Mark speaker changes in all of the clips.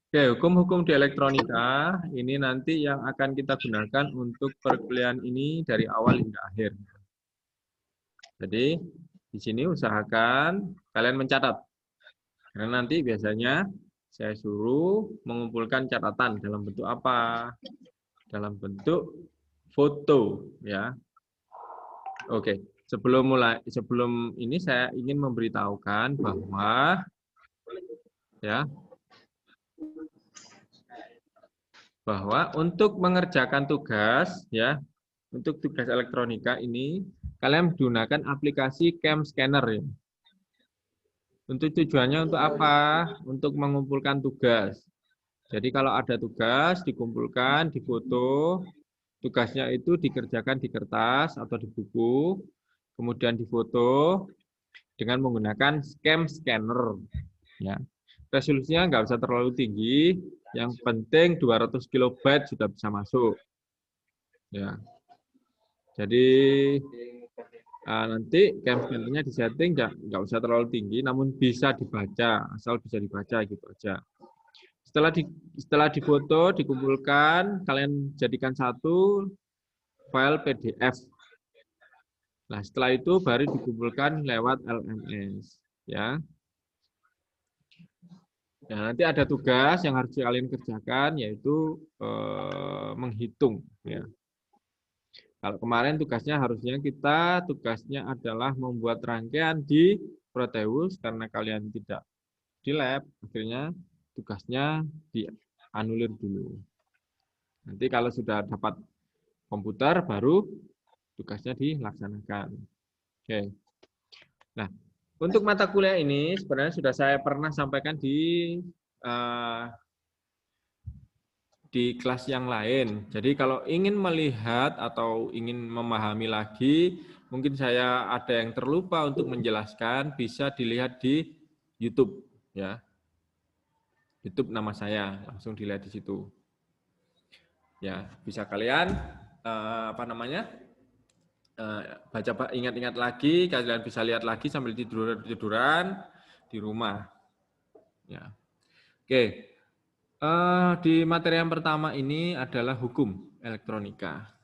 Speaker 1: Oke, hukum-hukum di elektronika ini nanti yang akan kita gunakan untuk perkuliahan ini dari awal hingga akhir. Jadi di sini usahakan kalian mencatat. Karena nanti biasanya saya suruh mengumpulkan catatan dalam bentuk apa? Dalam bentuk foto, ya. Oke, sebelum ini saya ingin memberitahukan bahwa ya untuk mengerjakan tugas ya, untuk tugas elektronika ini kalian menggunakan aplikasi Cam Scanner ya. Untuk tujuannya untuk apa? Untuk mengumpulkan tugas. Jadi kalau ada tugas dikumpulkan, difoto, tugasnya itu dikerjakan di kertas atau di buku, kemudian difoto dengan menggunakan Cam Scanner ya. Resolusinya nggak usah terlalu tinggi, yang penting 200 kilobyte sudah bisa masuk. Ya. Jadi nanti cam scannernya disetting nggak usah terlalu tinggi, namun bisa dibaca, asal bisa dibaca gitu aja. Setelah difoto, dikumpulkan, kalian jadikan satu file PDF. Nah, setelah itu baru dikumpulkan lewat LMS, ya. Nah, nanti ada tugas yang harus kalian kerjakan, yaitu menghitung. Ya. Kalau kemarin tugasnya adalah membuat rangkaian di Proteus, karena kalian tidak di lab, akhirnya tugasnya dianulir dulu. Nanti kalau sudah dapat komputer, baru tugasnya dilaksanakan. Oke. Nah, untuk mata kuliah ini sebenarnya sudah saya pernah sampaikan di kelas yang lain. Jadi kalau ingin melihat atau ingin memahami lagi, mungkin saya ada yang terlupa untuk menjelaskan, bisa dilihat di YouTube ya. YouTube nama saya, langsung dilihat di situ. Ya, bisa kalian baca, ingat-ingat lagi, kalian bisa lihat lagi sambil tiduran di rumah. Ya. Oke. Di materi yang pertama ini adalah hukum elektronika.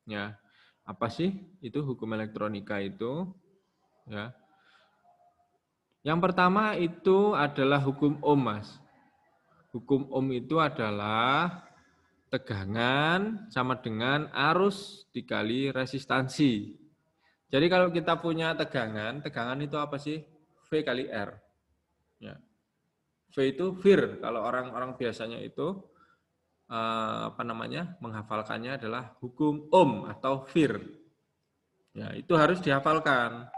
Speaker 1: Ya, apa sih itu hukum elektronika itu? Ya. Yang pertama itu adalah hukum Ohm, Mas. Hukum Ohm itu adalah tegangan sama dengan arus dikali resistansi. Jadi kalau kita punya tegangan itu apa sih? V kali R. Ya. V itu VIR. Kalau orang-orang biasanya itu menghafalkannya adalah hukum Ohm atau VIR. Ya, itu harus dihafalkan.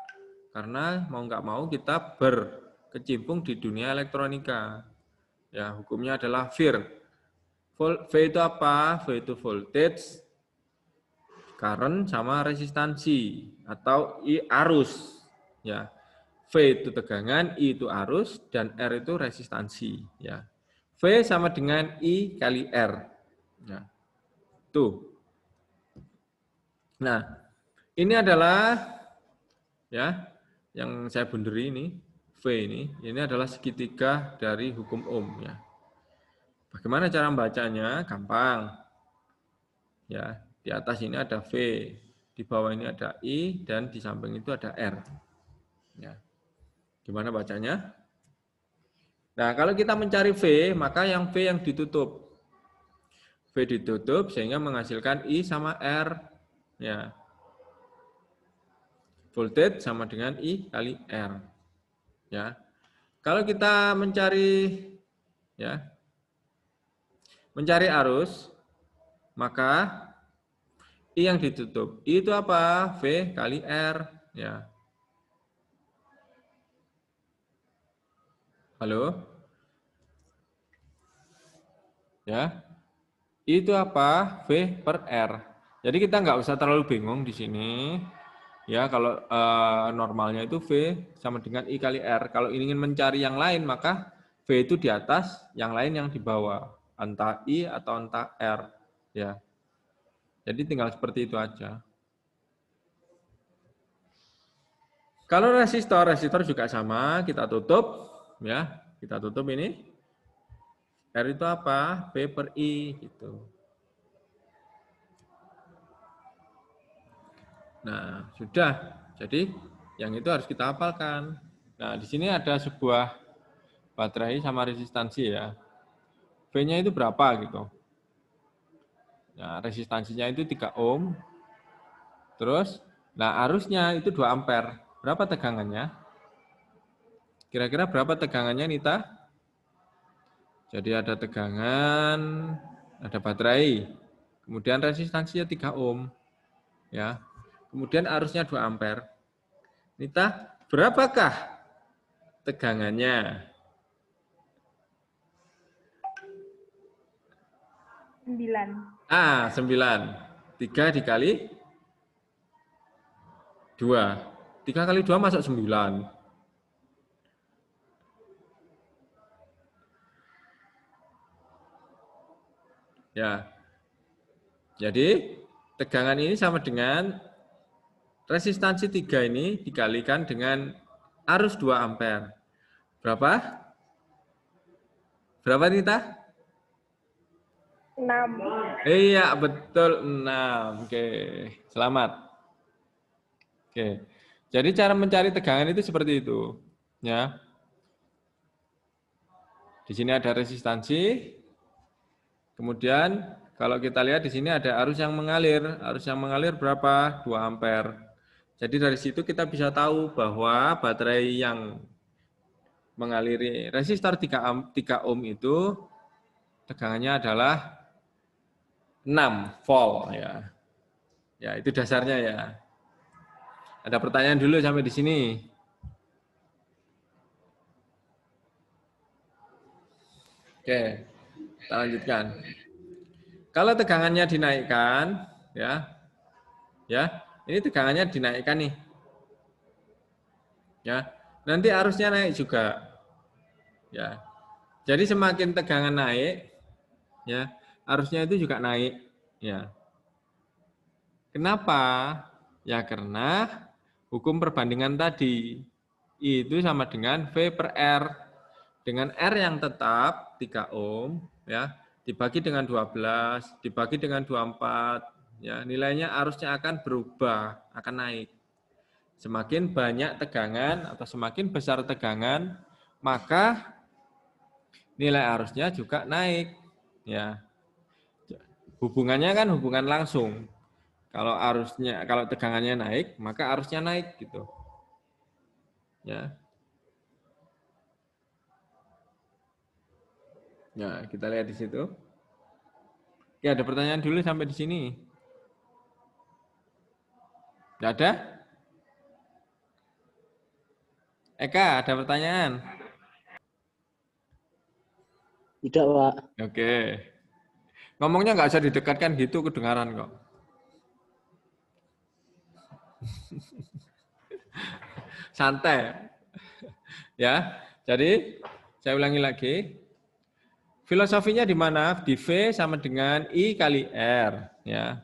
Speaker 1: Karena mau nggak mau kita berkecimpung di dunia elektronika. Ya, hukumnya adalah VIR. V itu apa? V itu voltage, current sama resistansi atau I arus. Ya. V itu tegangan, I itu arus, dan R itu resistansi. Ya. V sama dengan I kali R. Ya. Tuh. Nah, ini adalah ya yang saya bunderi ini, V ini adalah segitiga dari hukum Ohm ya. Bagaimana cara membacanya? Gampang. Ya, di atas ini ada V, di bawah ini ada I, dan di samping itu ada R. Ya. Gimana bacanya? Nah, kalau kita mencari V, maka yang V yang ditutup. V ditutup sehingga menghasilkan I sama R. Ya. Voltage sama dengan I kali R. Ya. Kalau kita mencari arus, maka I yang ditutup. I itu apa? V kali R. Ya. Halo? Ya. I itu apa? V per R. Jadi kita nggak usah terlalu bingung di sini. Ya, kalau normalnya itu V sama dengan I kali R. Kalau ingin mencari yang lain, maka V itu di atas, yang lain yang di bawah. Entah I atau entah R. Ya. Jadi tinggal seperti itu aja. Kalau resistor juga sama, kita tutup, ya, kita tutup ini. R itu apa? P per I, gitu. Nah, sudah. Jadi, yang itu harus kita hafalkan. Nah, di sini ada sebuah baterai sama resistansi ya. V-nya itu berapa gitu. Nah, resistansinya itu 3 ohm. Terus, nah arusnya itu 2 ampere. Berapa tegangannya? Kira-kira berapa tegangannya, Nita? Jadi ada tegangan, ada baterai. Kemudian resistansinya 3 ohm. Ya. Kemudian arusnya 2 ampere. Nita, berapakah tegangannya?
Speaker 2: 9.
Speaker 1: 9. 3 dikali 2. 3 kali 2 masuk 9. Ya. Jadi, tegangan ini sama dengan resistansi 3 ini dikalikan dengan arus 2 ampere. Berapa? Berapa, Nita?
Speaker 2: 6.
Speaker 1: Iya, betul 6. Oke, selamat. Oke. Jadi cara mencari tegangan itu seperti itu, ya. Di sini ada resistansi. Kemudian kalau kita lihat di sini ada arus yang mengalir. Arus yang mengalir berapa? 2 ampere. Jadi dari situ kita bisa tahu bahwa baterai yang mengaliri resistor 3 ohm itu tegangannya adalah 6 volt ya. Ya, itu dasarnya ya. Ada pertanyaan dulu sampai di sini. Oke, kita lanjutkan. Kalau tegangannya dinaikkan, ya, ini tegangannya dinaikkan nih, ya. Nanti arusnya naik juga, ya. Jadi semakin tegangan naik, ya, arusnya itu juga naik, ya. Kenapa? Ya karena hukum perbandingan tadi itu sama dengan V per R. Dengan R yang tetap 3 ohm, ya, dibagi dengan 12, dibagi dengan 24, ya, nilainya arusnya akan berubah, akan naik. Semakin banyak tegangan atau semakin besar tegangan, maka nilai arusnya juga naik, ya. Hubungannya kan hubungan langsung. Kalau tegangannya naik, maka arusnya naik gitu. Ya. Ya, kita lihat di situ. Oke, ada pertanyaan dulu sampai di sini. Tidak ada? Eka, ada pertanyaan?
Speaker 3: Tidak, Pak.
Speaker 1: Oke. Ngomongnya nggak usah didekatkan gitu, kedengaran kok. Santai. Ya, jadi saya ulangi lagi. Filosofinya di mana? Di V sama dengan I kali R. Ya.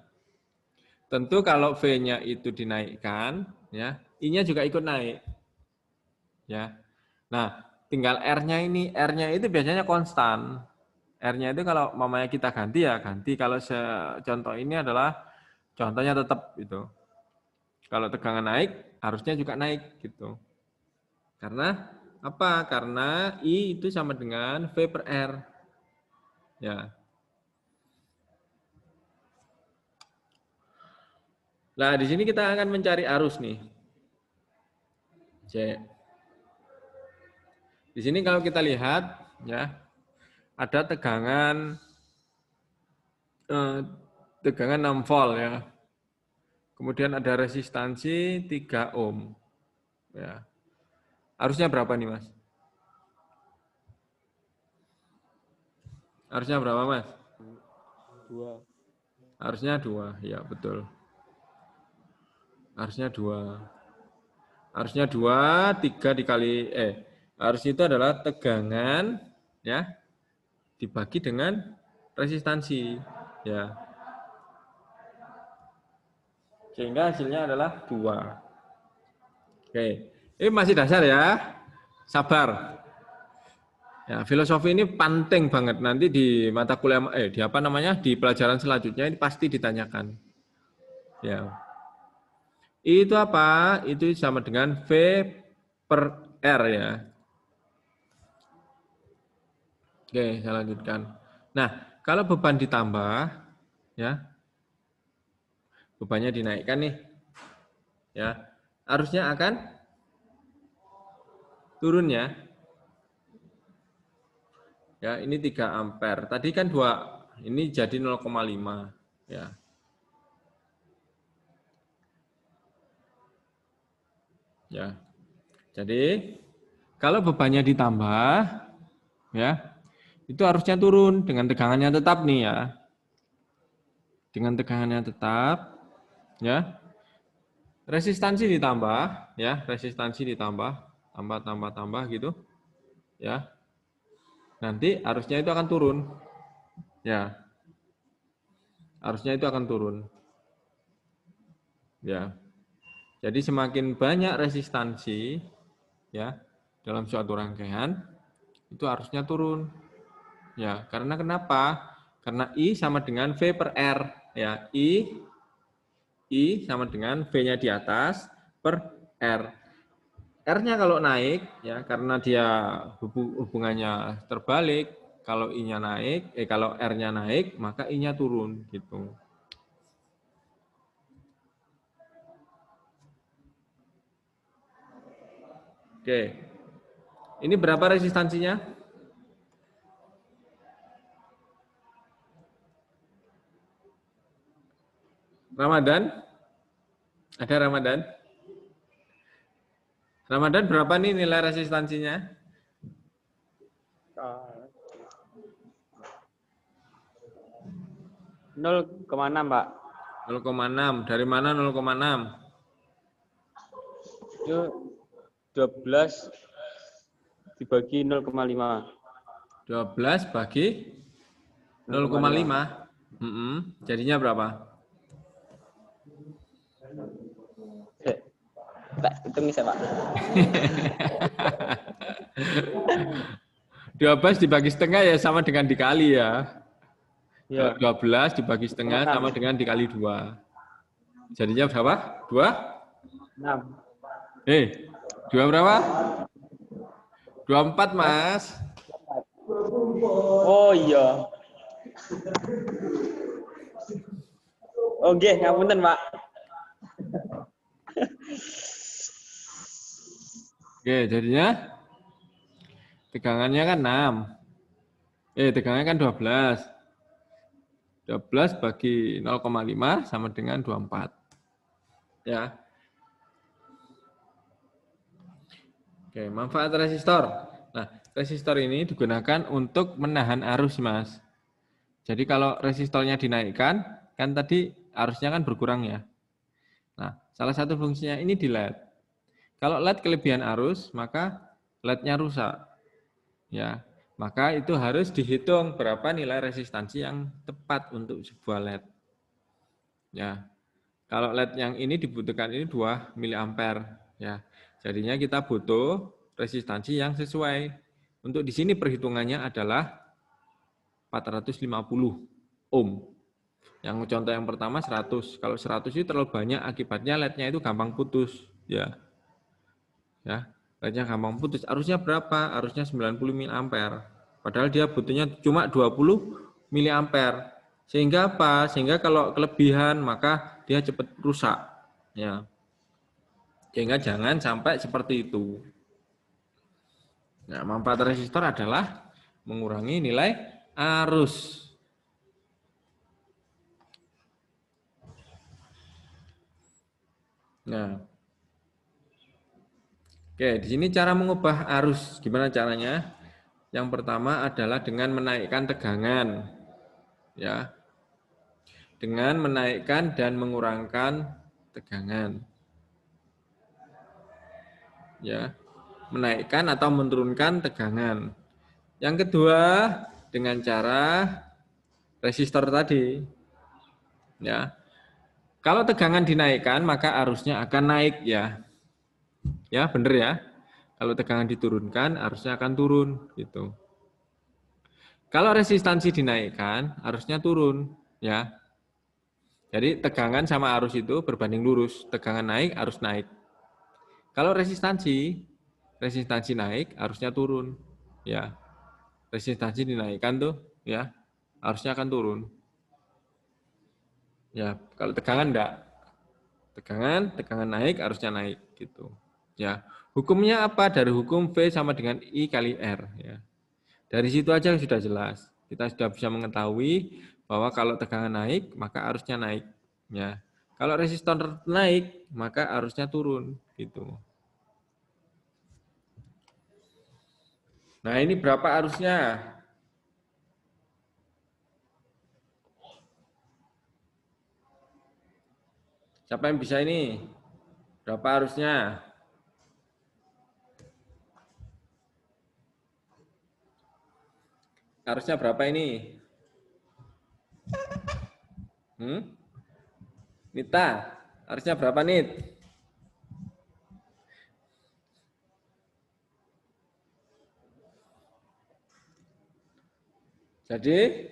Speaker 1: Tentu kalau V-nya itu dinaikkan, ya, I-nya juga ikut naik. Ya. Nah, tinggal R-nya ini. R-nya itu biasanya konstan. R-nya itu kalau mamanya kita ganti ya ganti. Kalau contoh ini adalah contohnya tetap itu. Kalau tegangan naik, harusnya juga naik gitu. Karena apa? Karena I itu sama dengan V per R. Ya. Nah, di sini kita akan mencari arus nih. C. Di sini kalau kita lihat ya, ada tegangan 6 volt ya. Kemudian ada resistansi 3 ohm. Ya. Arusnya berapa nih, Mas? Arusnya berapa, Mas?
Speaker 3: 2.
Speaker 1: Harusnya 2, ya betul. Harusnya 2. Harusnya 2, 3 dikali, harus itu adalah tegangan, ya, dibagi dengan resistansi, ya. Sehingga hasilnya adalah 2. Oke. Ini masih dasar ya. Sabar. Ya, filosofi ini penting banget nanti di mata kuliah di apa namanya? Di pelajaran selanjutnya ini pasti ditanyakan. Ya. Itu apa? Itu sama dengan V per R ya. Oke, saya lanjutkan. Nah, kalau beban ditambah ya. Bebannya dinaikkan nih. Ya. Harusnya akan turun ya. Ya, ini 3 ampere. Tadi kan 2, ini jadi 0,5 ya. Ya. Jadi kalau bebannya ditambah ya, itu harusnya turun dengan tegangannya tetap nih ya. Dengan tegangannya tetap ya. Resistansi ditambah ya, resistansi ditambah, tambah gitu ya. Nanti harusnya itu akan turun. Ya. Harusnya itu akan turun. Ya. Jadi semakin banyak resistansi ya dalam suatu rangkaian itu harusnya turun. Ya, karena kenapa? Karena I sama dengan V per R ya. I sama dengan V-nya di atas per R. R-nya kalau naik ya karena dia hubungannya terbalik, kalau I-nya naik, kalau R-nya naik, maka I-nya turun gitu. Oke. Ini berapa resistansinya? Ramadan? Ada Ramadan? Ramadan berapa nih nilai resistansinya?
Speaker 3: 0,6 Pak.
Speaker 1: 0,6. Dari mana 0,6?
Speaker 3: Itu 12 dibagi 0,5.
Speaker 1: 12 bagi 0,5. Jadinya berapa?
Speaker 3: Tak hitung bisa Pak.
Speaker 1: 12 dibagi setengah ya sama dengan dikali ya.
Speaker 3: Ya.
Speaker 1: Kalau 12 dibagi setengah sama dengan dikali 2. Jadinya berapa? 2?
Speaker 3: 6.
Speaker 1: 2 berapa? 24, Mas.
Speaker 3: Oh iya. Oke, ngapunten, Pak.
Speaker 1: Oke, jadinya tegangannya kan 6. Tegangannya kan 12. 12 bagi 0,5 sama dengan 24. Ya. Oke, manfaat resistor. Nah, resistor ini digunakan untuk menahan arus, Mas. Jadi kalau resistornya dinaikkan, kan tadi arusnya kan berkurang ya. Nah, salah satu fungsinya ini di LED. Kalau LED kelebihan arus, maka LED-nya rusak. Ya, maka itu harus dihitung berapa nilai resistansi yang tepat untuk sebuah LED. Ya. Kalau LED yang ini dibutuhkan ini 2 mA ya. Jadinya kita butuh resistansi yang sesuai. Untuk di sini perhitungannya adalah 450 ohm. Yang contoh yang pertama 100. Kalau 100 itu terlalu banyak, akibatnya LED-nya itu gampang putus, ya. Ya, LED-nya gampang putus. Arusnya berapa? Arusnya 90 mA. Padahal dia butuhnya cuma 20 mA. Sehingga apa? Sehingga kalau kelebihan maka dia cepat rusak, ya. Sehingga jangan sampai seperti itu. Nah, manfaat resistor adalah mengurangi nilai arus. Nah, oke, di sini cara mengubah arus. Gimana caranya? Yang pertama adalah dengan menaikkan tegangan. Ya. Dengan menaikkan dan mengurangkan tegangan. Ya. Menaikkan atau menurunkan tegangan. Yang kedua, dengan cara resistor tadi. Ya. Kalau tegangan dinaikkan, maka arusnya akan naik ya. Ya, benar ya. Kalau tegangan diturunkan, arusnya akan turun. Gitu. Kalau resistansi dinaikkan, arusnya turun. Ya. Jadi tegangan sama arus itu berbanding lurus. Tegangan naik, arus naik. Kalau resistansi naik, arusnya turun. Ya. Resistansi dinaikkan tuh, ya, arusnya akan turun. Ya, kalau tegangan enggak. Tegangan naik, arusnya naik gitu. Ya. Hukumnya apa? Dari hukum V sama dengan I kali R, ya. Dari situ aja sudah jelas. Kita sudah bisa mengetahui bahwa kalau tegangan naik, maka arusnya naik, ya. Kalau resistor naik, maka arusnya turun gitu. Nah, ini berapa arusnya? Siapa yang bisa ini? Berapa arusnya? Arusnya berapa ini? Nita, arusnya berapa, Nit? Jadi,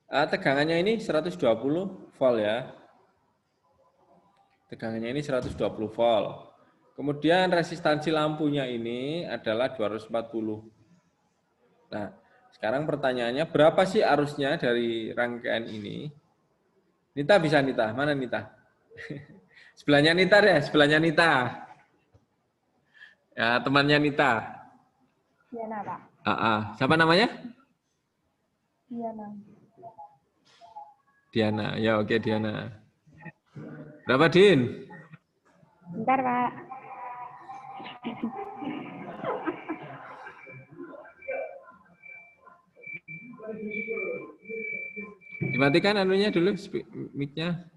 Speaker 1: tegangannya ini 120 volt ya. Tegangannya ini 120 volt. Kemudian resistansi lampunya ini adalah 240. Nah, sekarang pertanyaannya berapa sih arusnya dari rangkaian ini? Nita bisa, Nita. Mana Nita? Sebelahnya Nita deh, sebelahnya Nita. Ya, temannya Nita.
Speaker 2: Diana, Pak.
Speaker 1: Siapa namanya?
Speaker 2: Diana.
Speaker 1: Diana. Ya, oke Diana. Berapa, Din?
Speaker 2: Bentar, Pak.
Speaker 1: Dimatikan anunya dulu, mic-nya.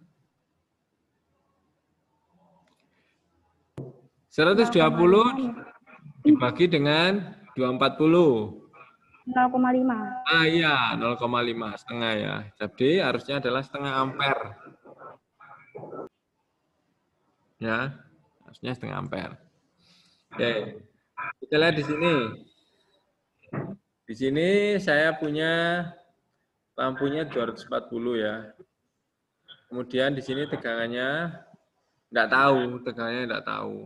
Speaker 1: 120 dibagi dengan 240.
Speaker 2: 0,5.
Speaker 1: Iya, 0,5 setengah ya. Jadi harusnya adalah setengah ampere. Ya, harusnya setengah ampere. Oke, kita lihat di sini. Di sini saya punya lampunya 240 ya. Kemudian di sini tegangannya enggak tahu, tegangannya enggak tahu.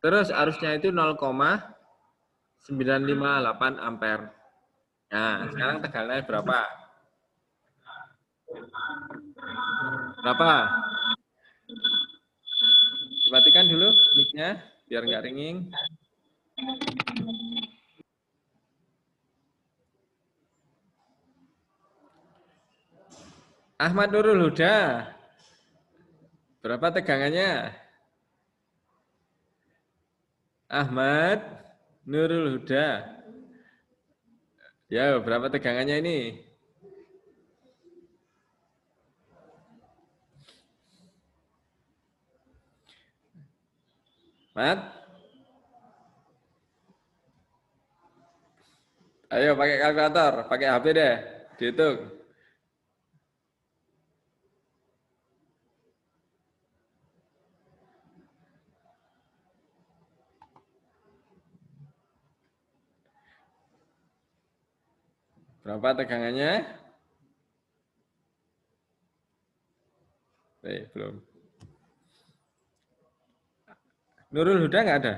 Speaker 1: Terus arusnya itu 0,958 ampere. Nah, sekarang tegangannya berapa? Berapa? Dimatikan dulu mic-nya biar nggak ringing. Ahmad Nurul Huda. Berapa tegangannya? Ahmad Nurul Huda. Ya, berapa tegangannya ini? Mat? Ayo pakai kalkulator, pakai HP deh, dihitung. Berapa tegangannya? Belum. Nurul Huda nggak ada?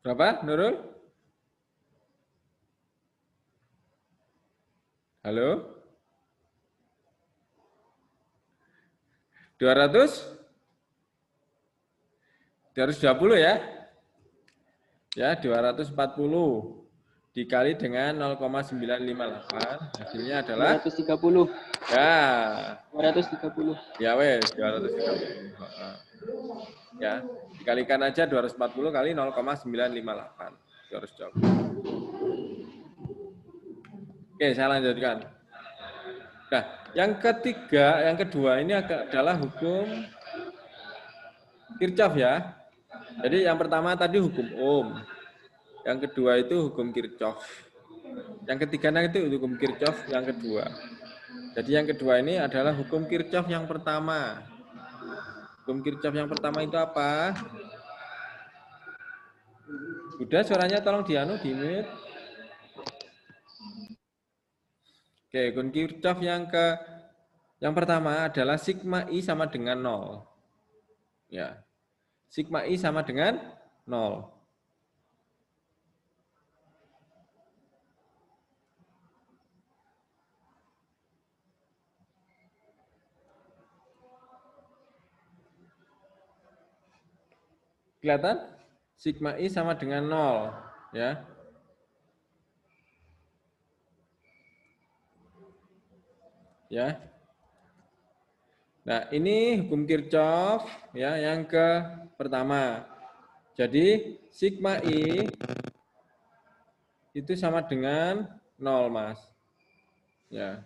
Speaker 1: Berapa, Nurul? Halo? 200? 220 ya? Ya, 240 dikali dengan 0,958 hasilnya adalah
Speaker 3: 230.
Speaker 1: ya
Speaker 3: 230.
Speaker 1: ya wes 230. Ya, dikalikan aja 240 kali 0,958 220. Oke, saya lanjutkan. Nah, yang kedua ini adalah hukum Kirchhoff ya. Jadi yang pertama tadi hukum Ohm. Yang kedua itu hukum Kirchhoff. Yang ketiga itu hukum Kirchhoff yang kedua. Jadi yang kedua ini adalah hukum Kirchhoff yang pertama. Hukum Kirchhoff yang pertama itu apa? Udah suaranya tolong di-mute. Oke, hukum Kirchhoff yang pertama adalah sigma I sama dengan 0. Ya. Sigma I sama dengan 0. Kelihatan? Sigma I sama dengan 0, ya. Ya. Nah, ini hukum Kirchhoff ya yang pertama. Jadi sigma I itu sama dengan 0, Mas. Ya.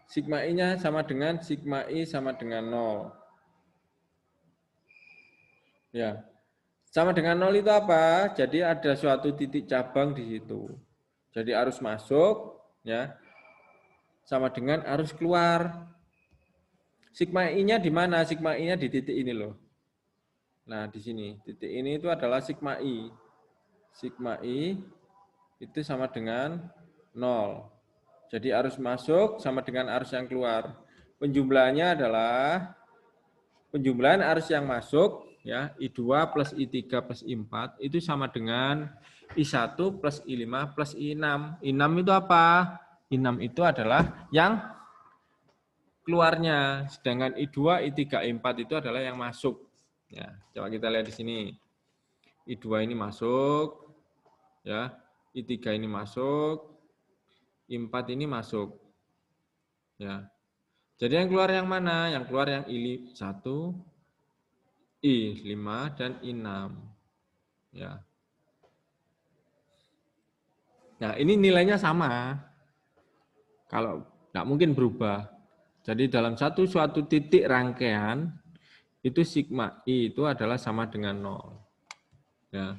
Speaker 1: Sigma I-nya sama dengan sigma I sama dengan 0. Ya. Sama dengan 0 itu apa? Jadi ada suatu titik cabang di situ. Jadi arus masuk ya sama dengan arus keluar. Sigma I-nya di mana? Sigma I-nya di titik ini loh. Nah, di sini. Titik ini itu adalah sigma I. Sigma I itu sama dengan 0. Jadi arus masuk sama dengan arus yang keluar. Penjumlahannya adalah penjumlahan arus yang masuk ya, I2 plus I3 plus I4 itu sama dengan I1 plus I5 plus I6. I6 itu apa? I6 itu adalah yang keluarnya, sedangkan I2, I3, I4 itu adalah yang masuk. Ya, coba kita lihat di sini. I2 ini masuk, ya, I3 ini masuk, I4 ini masuk. Ya. Jadi yang keluar yang mana? Yang keluar yang I1, I5 dan I6. Ya. Nah, ini nilainya sama. Kalau nggak mungkin berubah. Jadi dalam suatu titik rangkaian itu sigma I itu adalah sama dengan 0. Ya.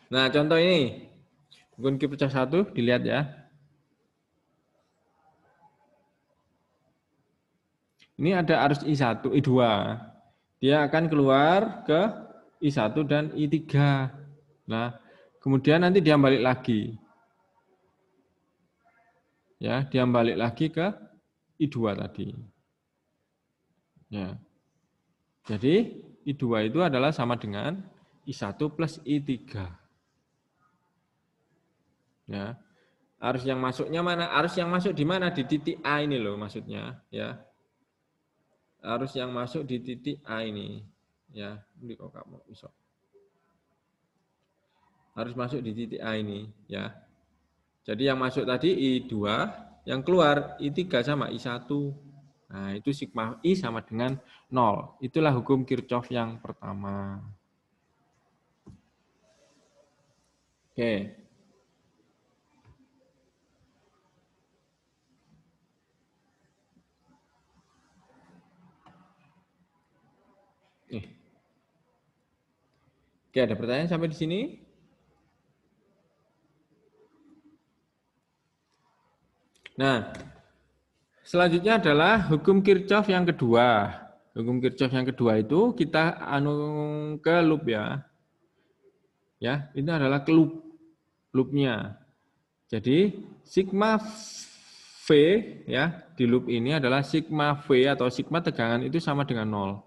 Speaker 1: Nah, contoh ini. Hukum Kirchhoff 1 dilihat ya. Ini ada arus I1, I2. Dia akan keluar ke I1 dan I3. Nah, kemudian nanti dia balik lagi. Ya, dia balik lagi ke I2 tadi. Ya. Jadi, I2 itu adalah sama dengan I1 plus I3. Ya. Arus yang masuknya mana? Arus yang masuk di mana? Di titik A ini loh maksudnya, ya. Arus yang masuk di titik A ini, ya. Ini kok kamu bisa. Harus masuk di titik A ini, ya. Jadi yang masuk tadi I2, yang keluar I3 sama I1. Nah, itu sigma I sama dengan 0. Itulah hukum Kirchhoff yang pertama. Oke. Oke, ada pertanyaan sampai di sini? Nah, selanjutnya adalah hukum Kirchhoff yang kedua. Hukum Kirchhoff yang kedua itu kita ke loop ya. Ya, ini adalah ke loopnya. Jadi sigma V ya di loop ini adalah sigma V atau sigma tegangan itu sama dengan 0.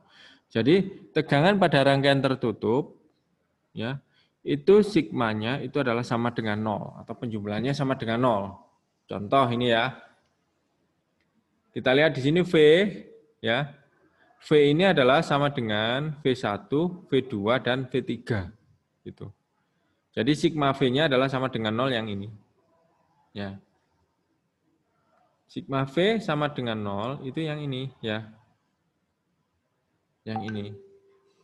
Speaker 1: Jadi tegangan pada rangkaian tertutup ya itu sigmanya itu adalah sama dengan 0 atau penjumlahannya sama dengan 0. Contoh ini ya. Kita lihat di sini V ya. V ini adalah sama dengan V1, V2 dan V3 gitu. Jadi sigma V-nya adalah sama dengan 0 yang ini. Ya. Sigma V sama dengan 0 itu yang ini ya. Yang ini.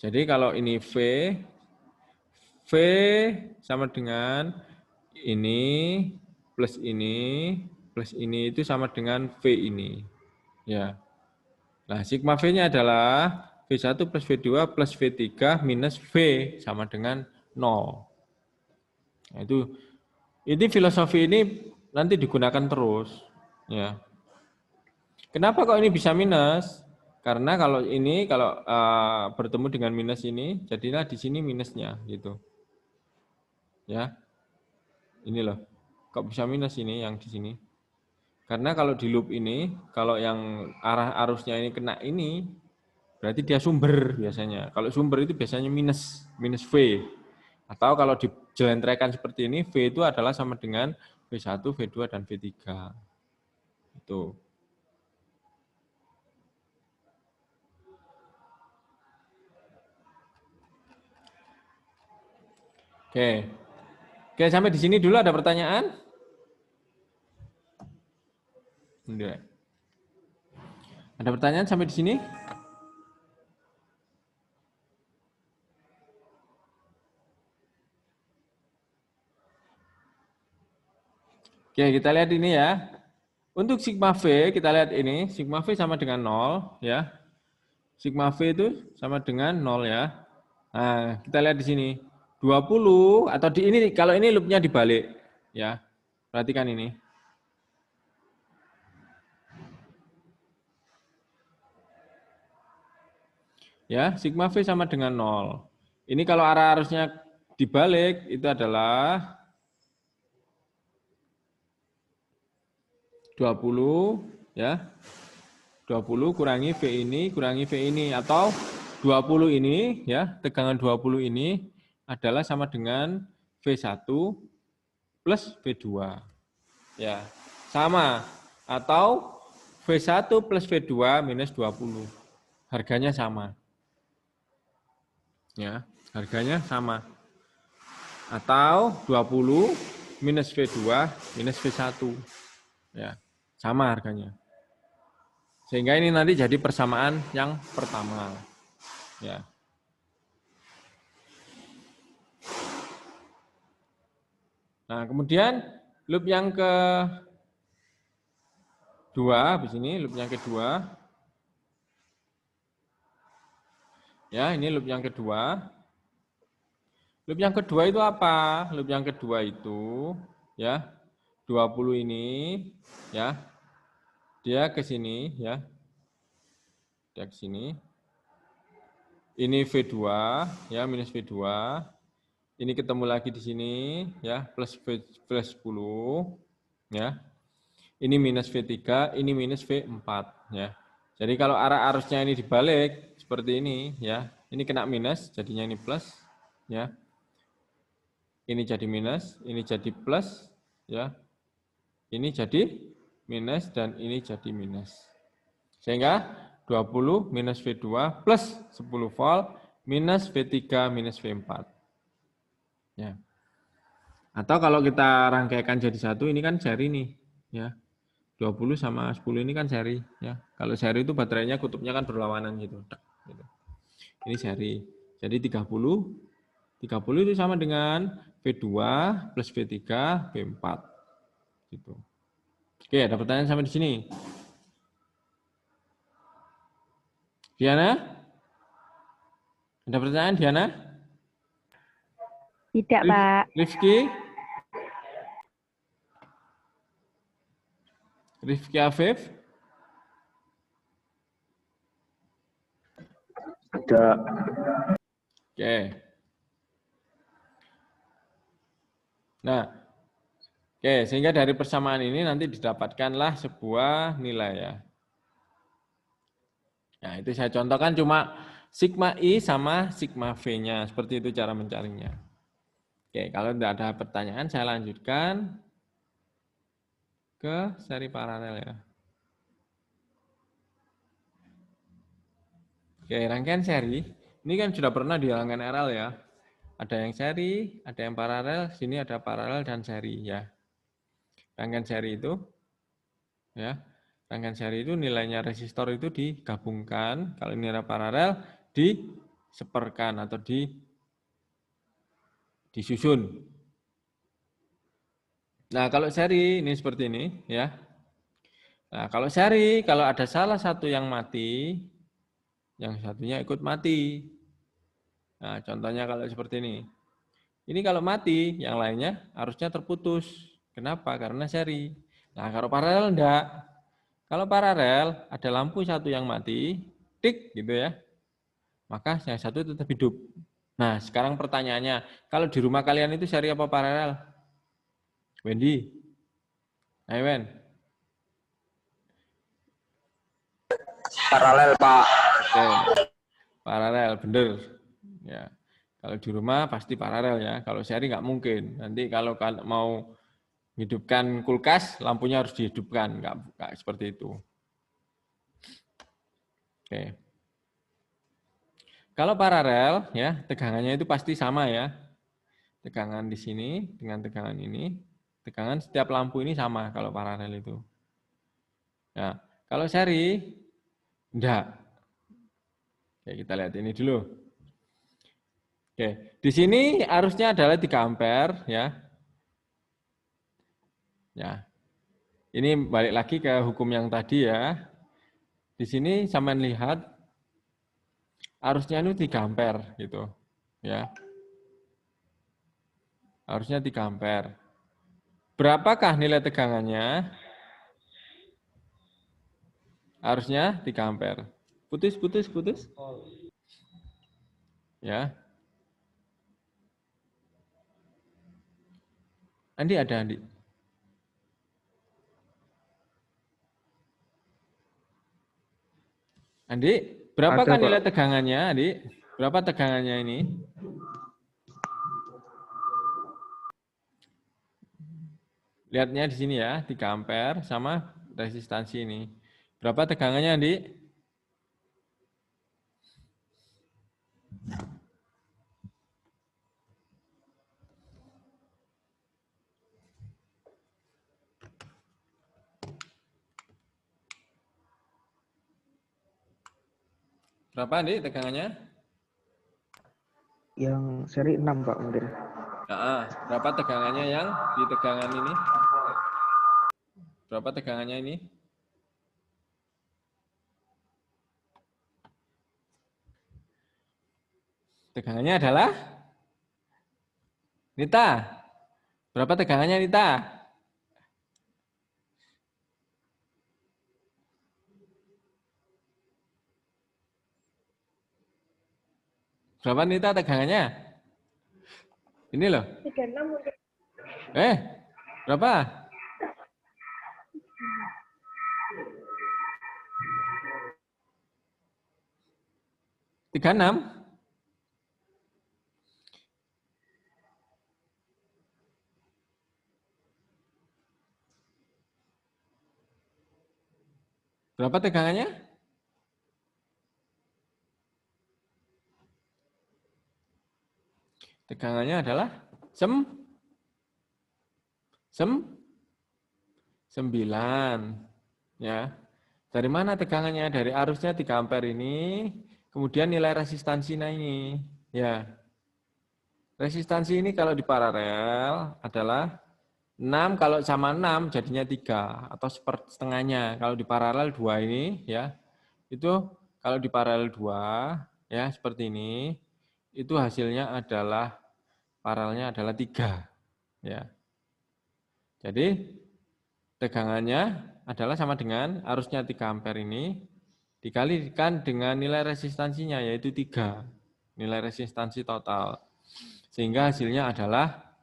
Speaker 1: Jadi kalau ini V sama dengan ini plus ini itu sama dengan V ini. Ya. Nah, sigma V-nya adalah V V1 plus V2 plus V3 minus V sama dengan 0. Nah, ini filosofi ini nanti digunakan terus. Ya. Kenapa kok ini bisa minus? Karena kalau bertemu dengan minus ini, jadilah di sini minusnya gitu. Ya. Ini loh. Kok bisa minus ini yang di sini? Karena kalau di loop ini, kalau yang arah arusnya ini kena ini, berarti dia sumber biasanya. Kalau sumber itu biasanya minus V. Atau kalau dijelentrekan seperti ini, V itu adalah sama dengan V1, V2, dan V3. Itu. Oke, sampai di sini dulu ada pertanyaan? Enggak. Ada pertanyaan sampai di sini? Oke, kita lihat ini ya. Untuk sigma V, kita lihat ini, sigma V sama dengan 0 ya. Sigma V itu sama dengan 0 ya. Nah, kita lihat di sini. 20 atau di ini kalau ini loopnya dibalik ya. Perhatikan ini. Ya, sigma V sama dengan 0. Ini kalau arah arusnya dibalik itu adalah 20 ya. 20 kurangi V ini atau 20 ini ya, tegangan 20 ini adalah sama dengan V1 plus V2. Ya, sama atau V1 plus V2 minus 20. Harganya sama. Ya, harganya sama. Atau 20 minus V2 minus V1. Ya, sama harganya. Sehingga ini nanti jadi persamaan yang pertama. Ya. Nah, kemudian loop yang kedua, di sini loop yang kedua. Ya, ini loop yang kedua. Loop yang kedua itu apa? Loop yang kedua itu ya 20 ini ya. Dia ke sini ya. Dia ke sini. Ini V2 ya, minus V2. Ini ketemu lagi di sini ya, plus 10 ya. Ini minus V3, ini minus V4 ya. Jadi kalau arah arusnya ini dibalik seperti ini ya, ini kena minus, jadinya ini plus ya. Ini jadi minus, ini jadi plus ya. Ini jadi minus dan ini jadi minus. Sehingga 20 minus V2 plus 10 volt minus V3 minus V4. Ya. Atau kalau kita rangkaikan jadi satu, ini kan seri nih ya. 20 sama 10 ini kan seri ya. Kalau seri itu baterainya kutubnya kan berlawanan gitu. Ini seri. Jadi 30 itu sama dengan V2 plus V3 V4 gitu. Oke, ada pertanyaan sampai di sini. Diana? Ada pertanyaan Diana?
Speaker 2: Tidak, Pak.
Speaker 1: Rifki Afif?
Speaker 4: Tidak.
Speaker 1: Oke. Nah, oke, sehingga dari persamaan ini nanti didapatkanlah sebuah nilai ya. Nah, itu saya contohkan cuma sigma I sama sigma V-nya. Seperti itu cara mencarinya. Oke, kalau tidak ada pertanyaan, saya lanjutkan ke seri paralel ya. Oke, rangkaian seri. Ini kan sudah pernah di rangkaian RL ya. Ada yang seri, ada yang paralel, sini ada paralel dan seri ya. Rangkaian seri itu ya. Rangkaian seri itu nilainya resistor itu digabungkan, kalau nilai paralel diseperkan atau disusun. Nah, kalau seri ini seperti ini ya. Nah, kalau seri, kalau ada salah satu yang mati, yang satunya ikut mati. Nah, contohnya kalau seperti ini. Ini kalau mati, yang lainnya harusnya terputus. Kenapa? Karena seri. Nah, kalau paralel enggak. Kalau paralel, ada lampu satu yang mati, tik gitu ya. Maka yang satu tetap hidup. Nah, sekarang pertanyaannya, kalau di rumah kalian itu seri apa paralel? Wendy? Ayo, Wen.
Speaker 3: Paralel, Pak.
Speaker 1: Oke. Paralel, bener. Ya. Kalau di rumah pasti paralel ya. Kalau seri nggak mungkin. Nanti kalau mau hidupkan kulkas, lampunya harus dihidupkan. Nggak seperti itu. Oke. Kalau paralel, ya tegangannya itu pasti sama ya. Tegangan di sini dengan tegangan ini. Tegangan setiap lampu ini sama kalau paralel itu. Nah, kalau seri, enggak. Oke, kita lihat ini dulu. Oke, di sini arusnya adalah 3 ampere ya. Ya. Ini balik lagi ke hukum yang tadi ya. Di sini sampean lihat arusnya itu 3 ampere gitu. Ya. Arusnya 3 ampere. Berapakah nilai tegangannya? Arusnya 3 ampere. Putus. Ya. Andi ada, Andi. Andi, berapakah nilai tegangannya, Andi? Berapa tegangannya ini? Lihatnya di sini ya, 3 ampere sama resistansi ini. Berapa tegangannya, Andi? Berapa, Andi, tegangannya?
Speaker 4: Yang seri 6, Pak, mungkin.
Speaker 1: Nah, berapa tegangannya yang di tegangan ini? Berapa tegangannya ini? Tegangannya adalah? Nita. Berapa tegangannya, Nita? Berapa, Nita, tegangannya? Ini loh.
Speaker 2: 36 mungkin.
Speaker 1: Berapa? Tiga enam. Berapa tegangannya? Tegangannya adalah 9. Ya. Dari mana tegangannya? Dari arusnya 3 ampere ini, kemudian nilai resistansinya ini. Ya. Resistansi ini kalau di paralel adalah 6, kalau sama 6 jadinya 3 atau setengahnya. Kalau di paralel 2 ini ya. Itu kalau di paralel 2 ya seperti ini, itu hasilnya adalah paralelnya adalah 3 ya. Jadi tegangannya adalah sama dengan arusnya 3 ampere ini dikalikan dengan nilai resistansinya yaitu 3. Nilai resistansi total. Sehingga hasilnya adalah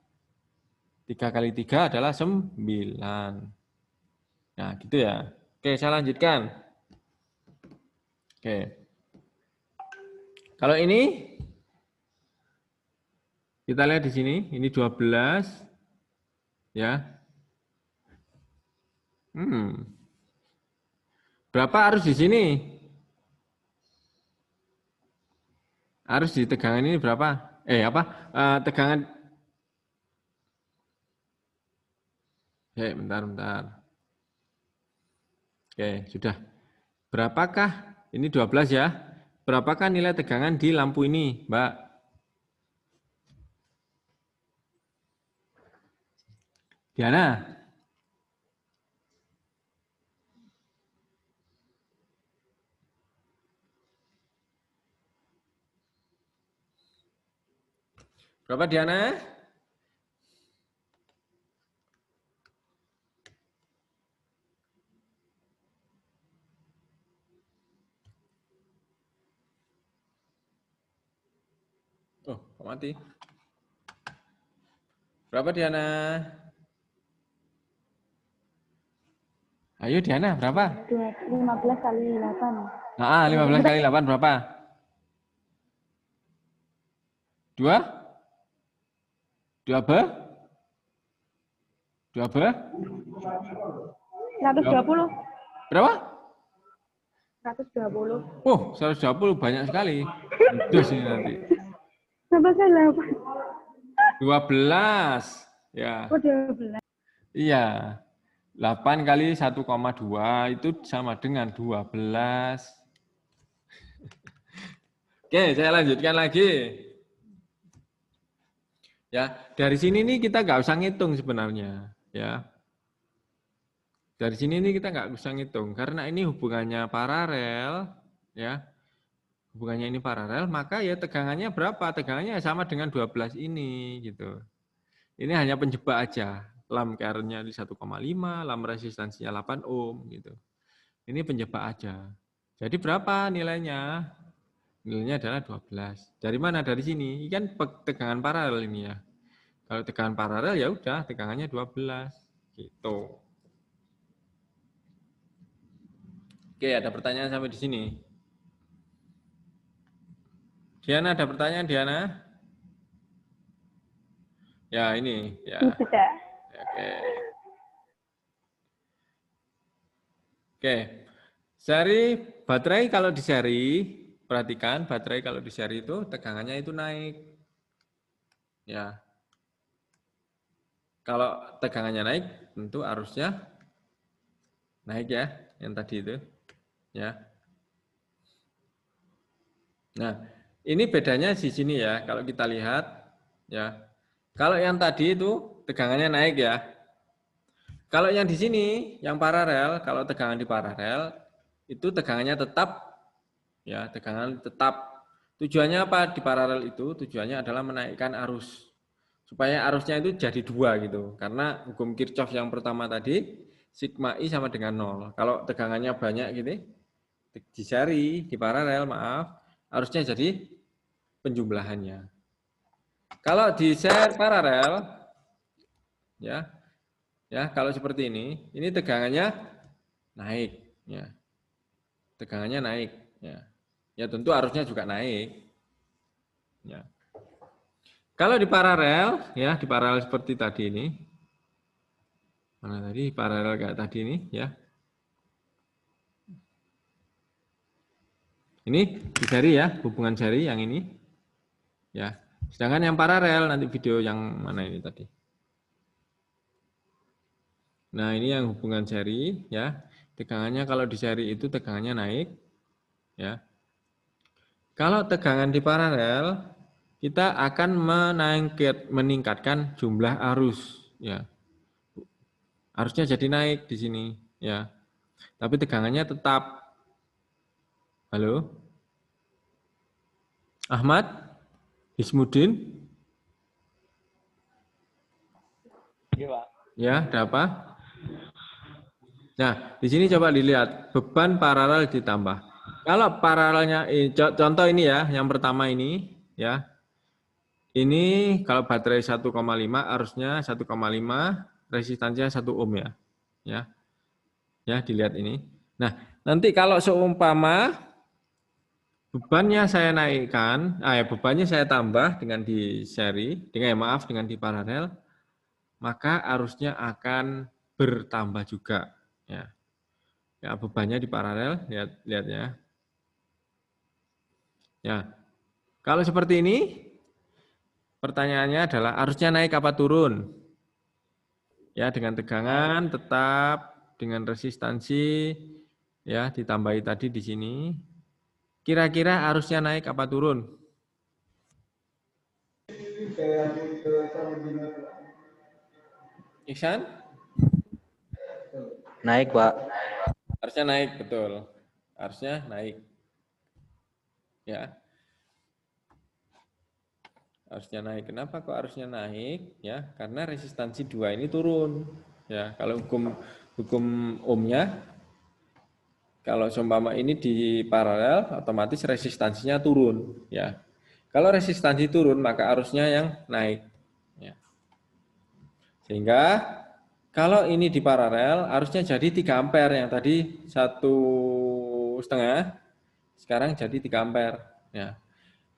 Speaker 1: 3 kali 3 adalah 9. Nah, gitu ya. Oke, saya lanjutkan. Oke. Kalau ini kita lihat di sini, ini 12 ya. Berapa arus di sini? Arus di tegangan ini berapa? Tegangan. Bentar. Oke, sudah. Berapakah? Ini 12 ya. Berapakah nilai tegangan di lampu ini, Mbak? Diana? Berapa Diana? Oh, kok mati. Berapa Diana? Ayo Diana, berapa?
Speaker 2: 15 kali 8.
Speaker 1: Nah, 15 kali 8 berapa? 2? 2 be? 2 be?
Speaker 2: 120.
Speaker 1: Berapa?
Speaker 2: 120.
Speaker 1: Oh, 120 banyak sekali. Terus ini nanti.
Speaker 2: Sampai kali 8.
Speaker 1: 12. Ya.
Speaker 2: Oh, 12.
Speaker 1: Iya. 8 kali 1,2 itu sama dengan 12. Oke, saya lanjutkan lagi. Ya, dari sini nih kita nggak usah ngitung sebenarnya. Ya. Dari sini nih kita nggak usah ngitung. Karena ini hubungannya paralel. Ya. Hubungannya ini paralel, maka ya tegangannya berapa? Tegangannya sama dengan 12 ini. Gitu. Ini hanya penjebak aja. Lam care-nya di 1,5, lam resistansinya 8 ohm. Gitu. Ini penjebak aja. Jadi berapa nilainya? Nilainya adalah 12. Dari mana? Dari sini. Ini kan tegangan paralel ini ya. Kalau tegangan paralel ya udah tegangannya 12. Gitu. Oke, ada pertanyaan sampai di sini. Diana, ada pertanyaan Diana? Ya, ini. Ya.
Speaker 2: Tidak.
Speaker 1: Oke. Oke. Seri baterai kalau di seri, perhatikan baterai kalau di seri itu tegangannya itu naik. Ya. Kalau tegangannya naik, tentu arusnya naik ya, yang tadi itu. Ya. Nah, ini bedanya di sini ya, kalau kita lihat ya. Kalau yang tadi itu tegangannya naik ya. Kalau yang di sini, yang paralel, kalau tegangan di paralel itu tegangannya tetap ya, tegangan tetap. Tujuannya apa di paralel itu? Tujuannya adalah menaikkan arus. Supaya arusnya itu jadi 2 gitu. Karena hukum Kirchhoff yang pertama tadi, sigma I sama dengan 0. Kalau tegangannya banyak gitu, di seri, di paralel, maaf, arusnya jadi penjumlahannya. Kalau di seri paralel, ya, kalau seperti ini tegangannya naik, ya, tegangannya naik, ya tentu arusnya juga naik, ya. Kalau di paralel, ya, di paralel seperti tadi ini, mana tadi paralel kayak tadi ini, ya, ini di seri ya, hubungan seri yang ini, ya. Sedangkan yang paralel nanti video yang mana ini tadi. Nah, ini yang hubungan seri ya. Tegangannya kalau di seri itu tegangannya naik ya. Kalau tegangan di paralel kita akan meningkatkan jumlah arus ya. Arusnya jadi naik di sini ya. Tapi tegangannya tetap. Halo? Ahmad? Hismudin?
Speaker 3: Iya, Pak.
Speaker 1: Ya, ada apa? Nah, di sini coba dilihat beban paralel ditambah. Kalau paralelnya, contoh ini ya, yang pertama ini, ya, ini kalau baterai 1,5 arusnya 1,5, resistansinya 1 ohm ya, ya, dilihat ini. Nah, nanti kalau seumpama bebannya saya naikkan, bebannya saya tambah dengan di seri, dengan di paralel, maka arusnya akan bertambah juga, ya. Ya, bebannya di paralel, lihat ya. Ya. Kalau seperti ini, pertanyaannya adalah arusnya naik apa turun? Ya, dengan tegangan tetap, dengan resistansi, ya, ditambahi tadi di sini. Kira-kira arusnya naik apa turun? Iksan?
Speaker 5: Naik, Pak.
Speaker 1: Harusnya naik, betul. Harusnya naik. Ya. Harusnya naik. Kenapa kok harusnya naik? Ya, karena resistansi 2 ini turun. Ya, kalau hukum ohmnya, kalau seumpama ini di paralel, otomatis resistansinya turun. Ya, kalau resistansi turun, maka arusnya yang naik. Ya. Sehingga kalau ini di paralel, arusnya jadi 3 ampere yang tadi 1,5, sekarang jadi 3 ampere. Ya.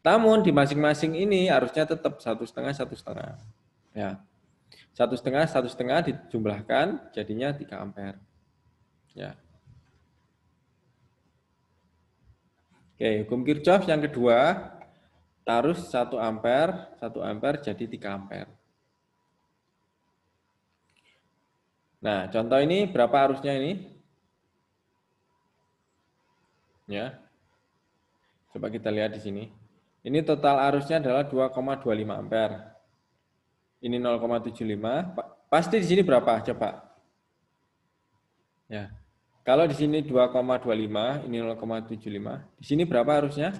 Speaker 1: Namun di masing-masing ini harusnya tetap 1,5, 1,5. Ya, 1,5, 1,5 dijumlahkan jadinya 3 ampere. Ya. Oke, hukum Kirchhoff yang kedua, arus 1 ampere jadi 3 ampere. Nah, contoh ini berapa arusnya ini? Ya. Coba kita lihat di sini. Ini total arusnya adalah 2,25 ampere. Ini 0,75. Pasti di sini berapa? Coba. Ya. Kalau di sini 2,25, ini 0,75. Di sini berapa arusnya?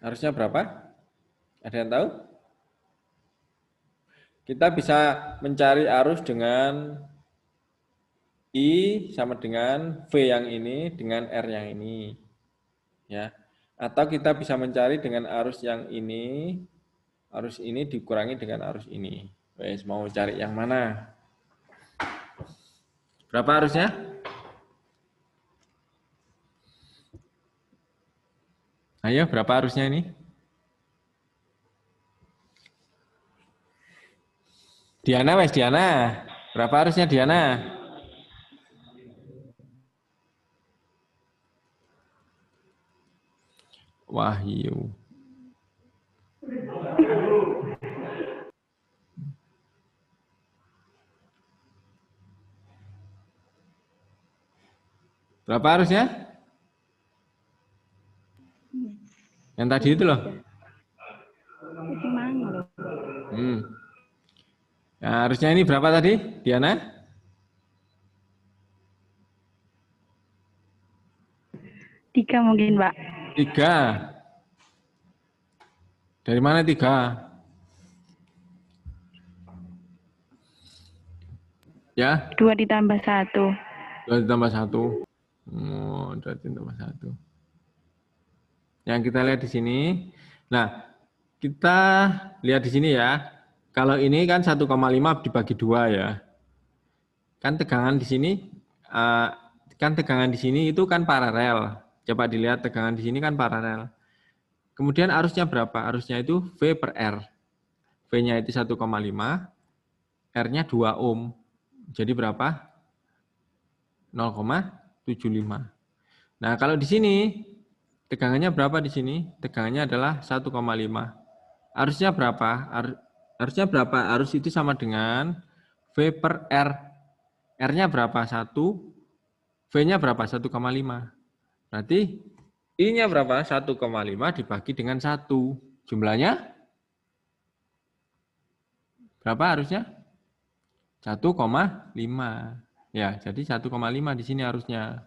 Speaker 1: Harusnya berapa? Ada yang tahu? Kita bisa mencari arus dengan I sama dengan V yang ini dengan R yang ini. Ya. Atau kita bisa mencari dengan arus yang ini, arus ini dikurangi dengan arus ini. Wes, mau cari yang mana? Berapa arusnya? Ayo, berapa arusnya ini? Diana, wes Diana. Berapa arusnya Diana? Wahyu. Berapa arusnya? Yang tadi itu loh.
Speaker 2: Itu mana loh?
Speaker 1: Nah, harusnya ini berapa tadi, Diana?
Speaker 2: 3 mungkin, Pak.
Speaker 1: 3. Dari mana 3? Ya?
Speaker 2: 2 ditambah 1.
Speaker 1: 2 ditambah 1. Oh, 2 ditambah 1. Yang kita lihat di sini. Nah, kita lihat di sini ya. Kalau ini kan 1,5 dibagi 2 ya. Kan tegangan di sini itu kan paralel. Coba dilihat tegangan di sini kan paralel. Kemudian arusnya berapa? Arusnya itu V per R. V-nya itu 1,5, R-nya 2 ohm. Jadi berapa? 0,75. Nah, kalau di sini tegangannya berapa di sini? Tegangannya adalah 1,5. Arusnya berapa? Arusnya berapa? Arus itu sama dengan V per R. R-nya berapa? 1. V-nya berapa? 1,5. Berarti I-nya berapa? 1,5 dibagi dengan 1. Jumlahnya berapa harusnya? 1,5. Ya, jadi 1,5 di sini harusnya.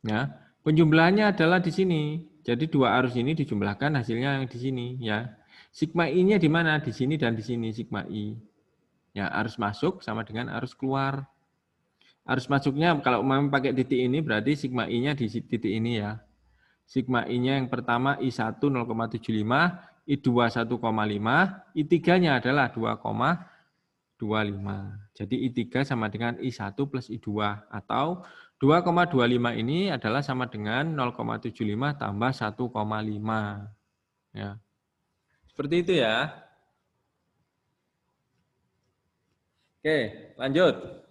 Speaker 1: Ya, penjumlahannya adalah di sini. Jadi dua arus ini dijumlahkan hasilnya yang di sini ya. Sigma I-nya di mana? Di sini dan di sini sigma I. Ya, arus masuk sama dengan arus keluar. Arus masuknya kalau memang pakai titik ini berarti sigma I-nya di titik ini ya. Sigma I-nya yang pertama I1 0,75, I2 1,5, I3-nya adalah 2,25. Jadi I3 sama dengan I1 plus I2 atau 2,25 ini adalah sama dengan 0,75 tambah 1,5. Ya. Seperti itu ya. Oke, lanjut.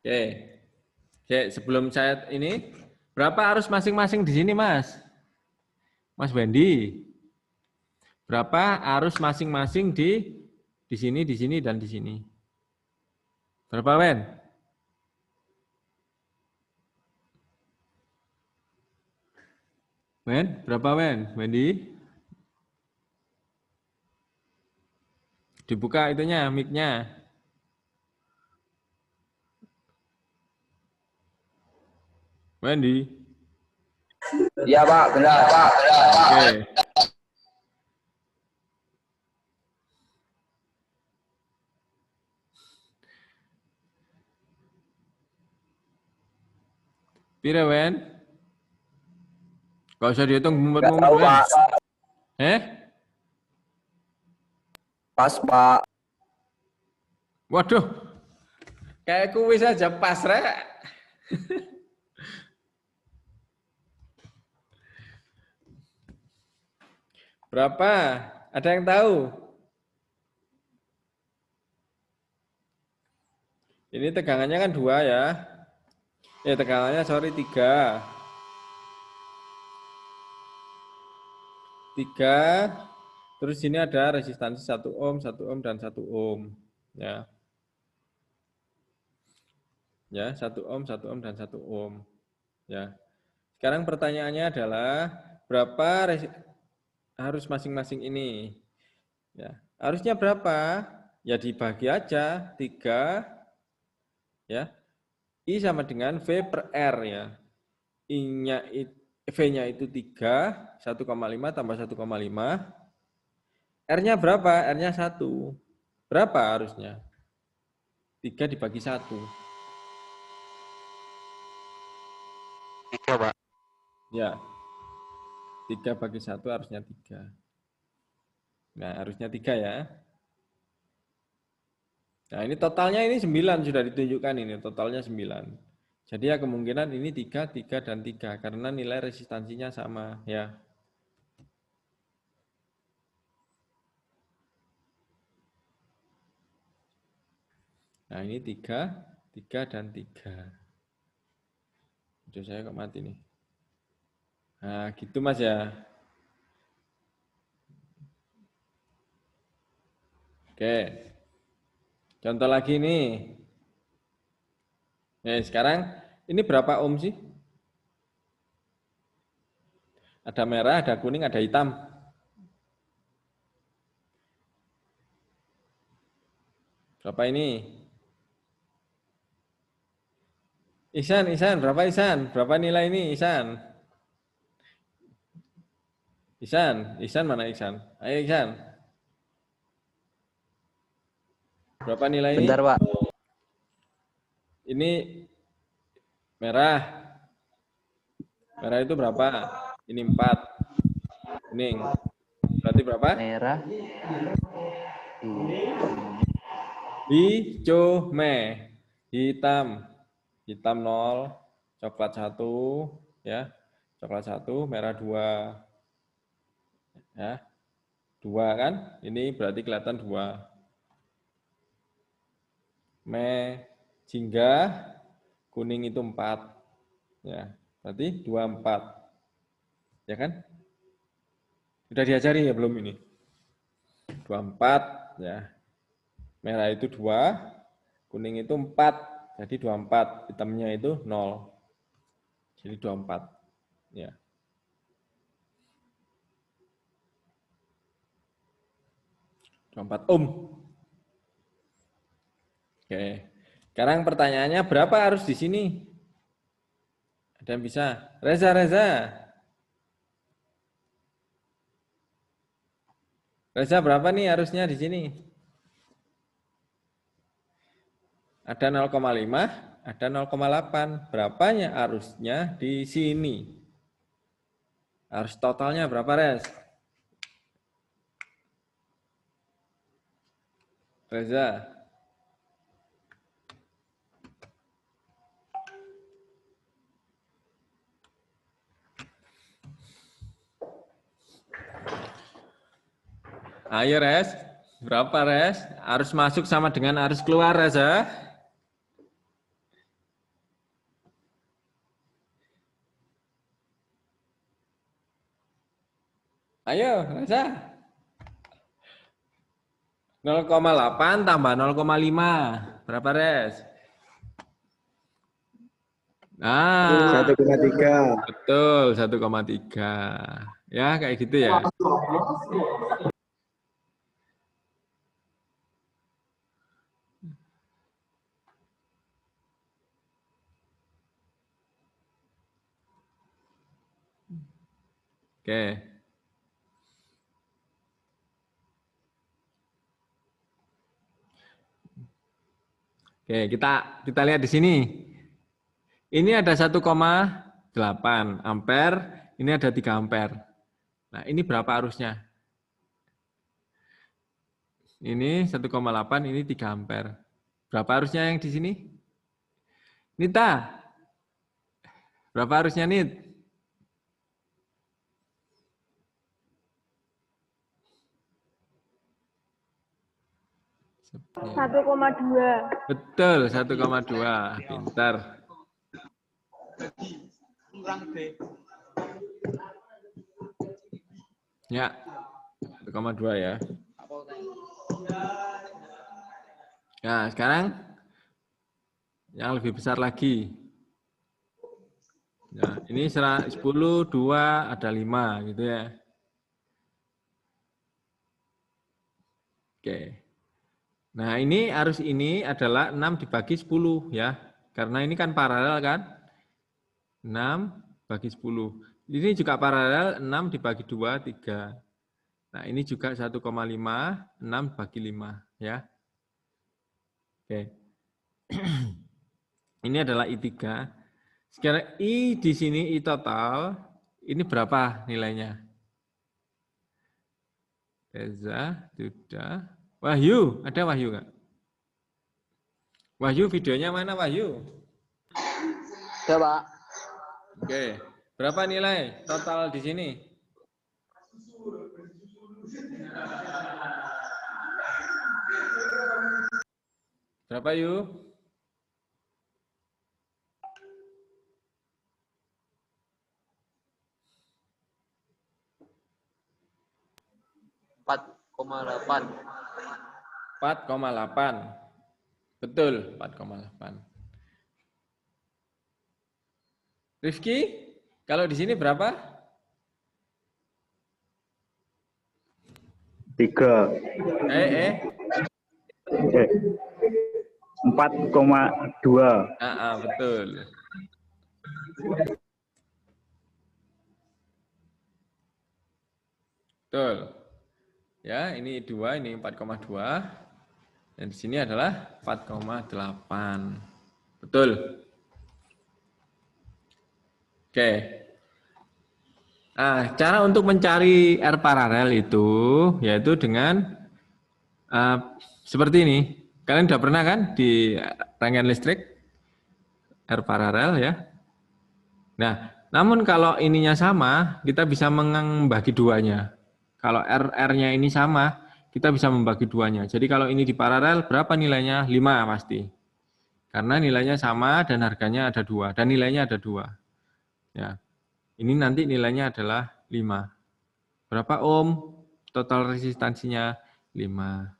Speaker 1: Oke, sebelum saya ini, berapa arus masing-masing di sini, Mas? Mas Wendy. Berapa arus masing-masing di sini, dan di sini? Berapa, Wen? Wen, berapa, Wen? Wendy? Dibuka itunya, mic-nya. Wendy.
Speaker 5: Iya Pak, benar Pak.
Speaker 1: Oke. Pira, Wen? Gak usah dihitung
Speaker 5: Nggak
Speaker 1: mumet-mumet,
Speaker 5: tahu
Speaker 1: Wen.
Speaker 5: Pak. Pas Pak.
Speaker 1: Waduh, kayak kuis aja pas, Rek. Berapa? Ada yang tahu? Ini tegangannya kan 2 ya. Tegangannya sorry 3. 3. Terus sini ada resistansi 1 ohm, 1 ohm, dan 1 ohm. Ya. Ya, 1 ohm, 1 ohm, dan 1 ohm. Ya. Sekarang pertanyaannya adalah berapa harus masing-masing ini? Ya, harusnya berapa? Ya dibagi aja 3 ya. I sama dengan V per R ya. I-nya V-nya itu 3, 1,5 tambah 1,5. R-nya berapa? R-nya 1. Berapa harusnya? 3 dibagi 1.
Speaker 5: 3 Pak.
Speaker 1: Ya. 3 bagi 1 harusnya 3. Nah, harusnya 3 ya. Nah, ini totalnya ini 9 sudah ditunjukkan ini, totalnya 9. Jadi ya kemungkinan ini 3, 3, dan 3 karena nilai resistansinya sama ya. Nah, ini 3, 3, dan 3. Udah saya kok mati nih. Nah, gitu Mas ya. Oke. Contoh lagi nih. Sekarang ini berapa ohm sih? Ada merah, ada kuning, ada hitam. Berapa ini? Ihsan, berapa Ihsan? Berapa nilai ini Ihsan? Ihsan mana Ihsan? Ayo Ihsan. Berapa nilai ini?
Speaker 5: Bentar Pak.
Speaker 1: Ini merah. Merah itu berapa? Ini 4. Kuning. Berarti berapa?
Speaker 5: Merah.
Speaker 1: Hijau, hitam. Hitam 0, coklat 1, ya. Coklat 1, merah 2. Ya. 2 kan? Ini berarti kelihatan 2. Jingga, kuning itu 4. Ya, berarti 2, 4. Ya kan? Sudah diajari ya belum ini? 2, 4, ya. Merah itu 2, kuning itu 4. Jadi 2, 4. Hitamnya itu 0. Jadi 2, 4. Ya. Ohm. Oke. Sekarang pertanyaannya berapa harus di sini? Ada yang bisa? Reza. Reza berapa nih harusnya di sini? Ada 0,5, ada 0,8. Berapanya harusnya di sini? Harus totalnya berapa, Res? Reza. Ayo, Res. Berapa, Res? Harus masuk sama dengan harus keluar, Reza. Ayo, Reza. 0,8 tambah 0,5. Berapa, Res? Nah,
Speaker 4: 1,3.
Speaker 1: betul, 1,3. Ya, kayak gitu ya. Oke. Oke, kita lihat di sini. Ini ada 1,8 ampere, ini ada 3 ampere. Nah, ini berapa arusnya? Ini 1,8, ini 3 ampere. Berapa arusnya yang di sini? Nita, berapa arusnya, Nit? Ya.
Speaker 2: 1,2.
Speaker 1: Betul, 1,2. Pintar. Ya, 1,2 ya. Nah, sekarang yang lebih besar lagi. Nah, ini 10, 2, ada 5 gitu ya. Oke. Nah, ini arus ini adalah 6 dibagi 10 ya. Karena ini kan paralel kan? 6 bagi 10. Ini juga paralel 6 dibagi 2, 3. Nah, ini juga 1,5, 6 bagi 5 ya. Oke. Ini adalah I3. Sekarang I di sini, I total, ini berapa nilainya? Reza, Duda, Wahyu, ada Wahyu nggak? Wahyu, videonya mana Wahyu?
Speaker 5: Ya, Pak.
Speaker 1: Oke, berapa nilai total di sini? Berapa Yu?
Speaker 5: $4,8.
Speaker 1: 4,8. Betul, 4,8. Rifki, kalau di sini berapa?
Speaker 6: 3. 4,2.
Speaker 1: Betul. Betul. Ya, ini 2, ini 4,2. Dan di sini adalah 4,8. Betul. Oke. Nah, cara untuk mencari R paralel itu yaitu dengan seperti ini. Kalian sudah pernah kan di rangkaian listrik R paralel ya? Nah, namun kalau ininya sama, kita bisa membagi duanya. Kalau R-nya ini sama, kita bisa membagi duanya. Jadi kalau ini di paralel, berapa nilainya? 5 pasti. Karena nilainya sama dan harganya ada 2. Dan nilainya ada 2. Ya. Ini nanti nilainya adalah 5. Berapa ohm? Total resistansinya 5.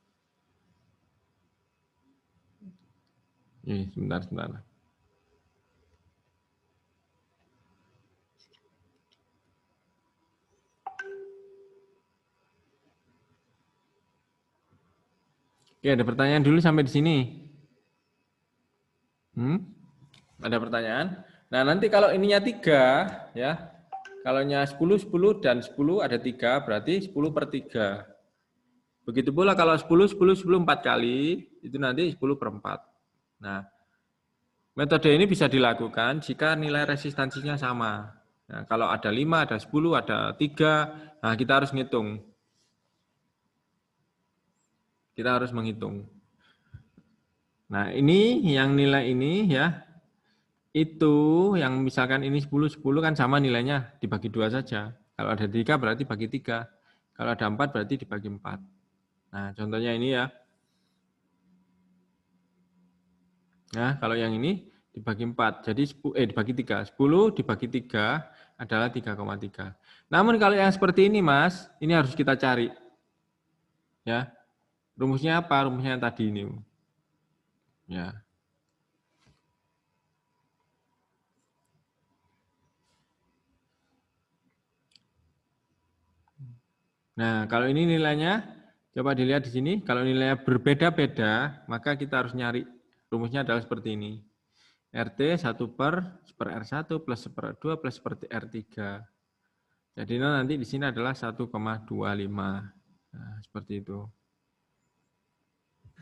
Speaker 1: Ini sebentar. Oke, ada pertanyaan dulu sampai di sini. Ada pertanyaan? Nah, nanti kalau ininya 3, ya. Kalau nya 10, 10, dan 10 ada 3, berarti 10 per 3. Begitu pula kalau 10, 10, 10 4 kali, itu nanti 10 per 4. Nah, metode ini bisa dilakukan jika nilai resistansinya sama. Nah, kalau ada 5, ada 10, ada 3, nah kita harus ngitung. Kita harus menghitung. Nah, ini yang nilai ini ya, itu yang misalkan ini 10, 10 kan sama nilainya, dibagi 2 saja. Kalau ada 3 berarti bagi 3. Kalau ada 4 berarti dibagi 4. Nah, contohnya ini ya. Nah, kalau yang ini dibagi 4, jadi dibagi 3. 10 dibagi 3 adalah 3,3. Namun kalau yang seperti ini, Mas, ini harus kita cari. Ya. Rumusnya apa? Rumusnya yang tadi ini. Ya. Nah, kalau ini nilainya, coba dilihat di sini. Kalau nilainya berbeda-beda, maka kita harus nyari. Rumusnya adalah seperti ini. RT 1 per R1 plus 1 per R2 plus per R3. Jadi nanti di sini adalah 1,25. Nah, seperti itu.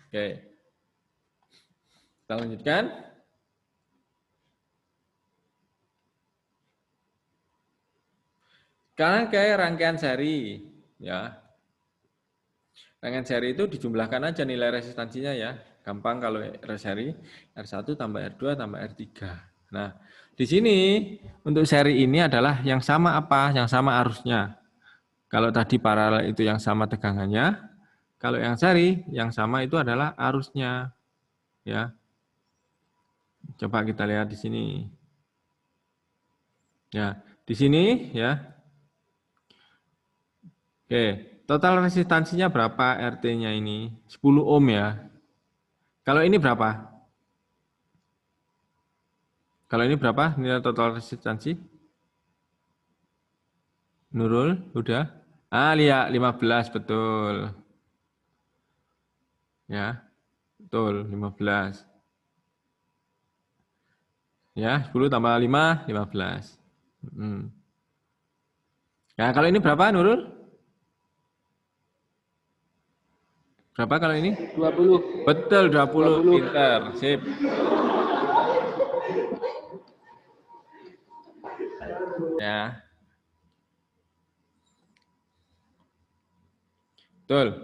Speaker 1: Oke. Kita lanjutkan. Sekarang ke rangkaian seri, ya. Rangkaian seri itu dijumlahkan aja nilai resistansinya ya. Gampang kalau seri R1 tambah R2 tambah R3. Nah, di sini untuk seri ini adalah yang sama apa? Yang sama arusnya. Kalau tadi paralel itu yang sama tegangannya, kalau yang seri yang sama itu adalah arusnya. Ya. Coba kita lihat di sini. Ya, di sini ya. Oke, total resistansinya berapa RT-nya ini? 10 ohm ya. Kalau ini berapa? Kalau ini berapa nilai total resistansi? Nurul, udah? Ah, lihat 15, betul. Ya, betul, 15. Ya, 10 tambah 5, 15. Nah, kalau ini berapa, Nurul? Berapa kalau ini?
Speaker 5: 20.
Speaker 1: Betul, 20. Pinter, sip. Ya. Betul.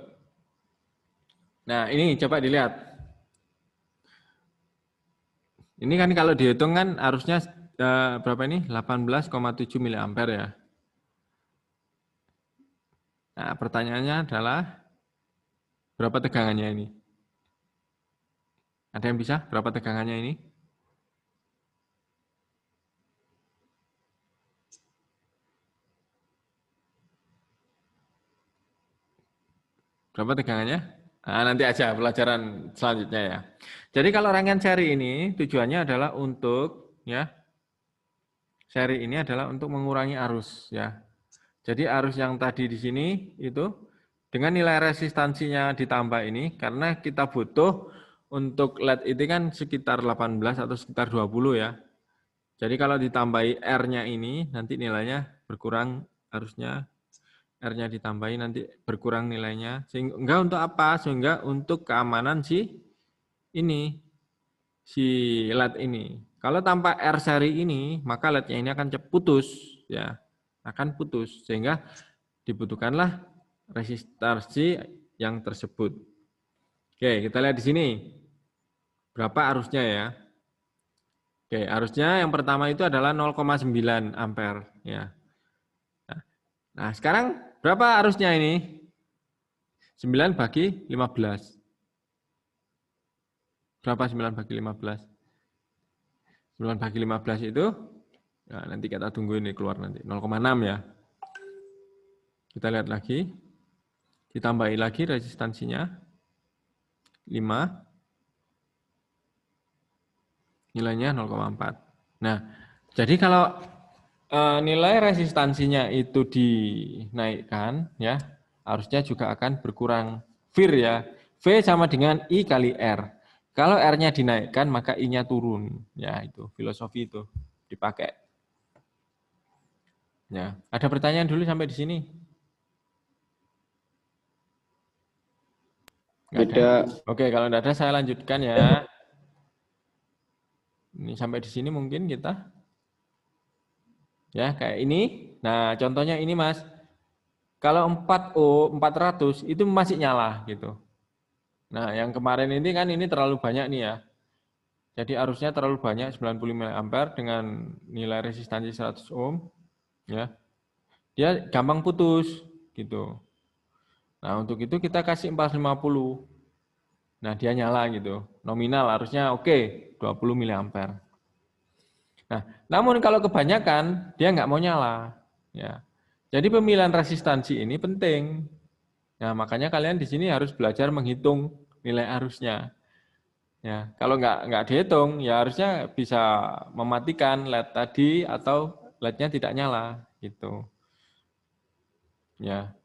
Speaker 1: Nah, ini coba dilihat. Ini kan kalau dihitung kan harusnya berapa ini? 18,7 mA ya. Nah, pertanyaannya adalah berapa tegangannya ini? Ada yang bisa? Berapa tegangannya ini? Berapa tegangannya? Nah, nanti aja pelajaran selanjutnya ya. Jadi kalau rangkaian seri ini tujuannya adalah untuk ya. Seri ini adalah untuk mengurangi arus ya. Jadi arus yang tadi di sini itu dengan nilai resistansinya ditambah ini karena kita butuh untuk LED itu kan sekitar 18 atau sekitar 20 ya. Jadi kalau ditambahi R-nya ini nanti nilainya berkurang, harusnya R-nya ditambahi nanti berkurang nilainya. Sehingga untuk apa? Sehingga untuk keamanan si LED ini. Kalau tanpa R seri ini, maka LED-nya ini akan putus ya. Akan putus sehingga dibutuhkanlah resistansi yang tersebut. Oke, kita lihat di sini. Berapa arusnya ya? Oke, arusnya yang pertama itu adalah 0,9 ampere ya. Nah, sekarang berapa arusnya ini? 9 bagi 15. Berapa 9 bagi 15? 9 bagi 15 itu, ya nanti kita tunggu ini keluar nanti, 0,6 ya. Kita lihat lagi, ditambahi lagi resistansinya, 5, nilainya 0,4. Nah, jadi kalau nilai resistansinya itu dinaikkan, ya harusnya juga akan berkurang VIR ya. V sama dengan I kali R. Kalau R-nya dinaikkan, maka I-nya turun. Ya, itu filosofi itu dipakai. Ya, ada pertanyaan dulu sampai di sini? Nggak ada. Oke, kalau tidak ada saya lanjutkan ya. Ini sampai di sini mungkin kita. Ya, kayak ini. Nah, contohnya ini, Mas. Kalau 4O 400 itu masih nyala gitu. Nah, yang kemarin ini kan ini terlalu banyak nih ya. Jadi arusnya terlalu banyak 90 mA dengan nilai resistansi 100 ohm ya. Dia gampang putus gitu. Nah, untuk itu kita kasih 450. Nah, dia nyala gitu. Nominal harusnya oke, 20 mA. Nah, namun kalau kebanyakan dia nggak mau nyala ya. Jadi pemilihan resistansi ini penting. Nah, makanya kalian di sini harus belajar menghitung nilai arusnya. Ya, kalau nggak dihitung, ya harusnya bisa mematikan LED tadi atau LED-nya tidak nyala, gitu. Ya.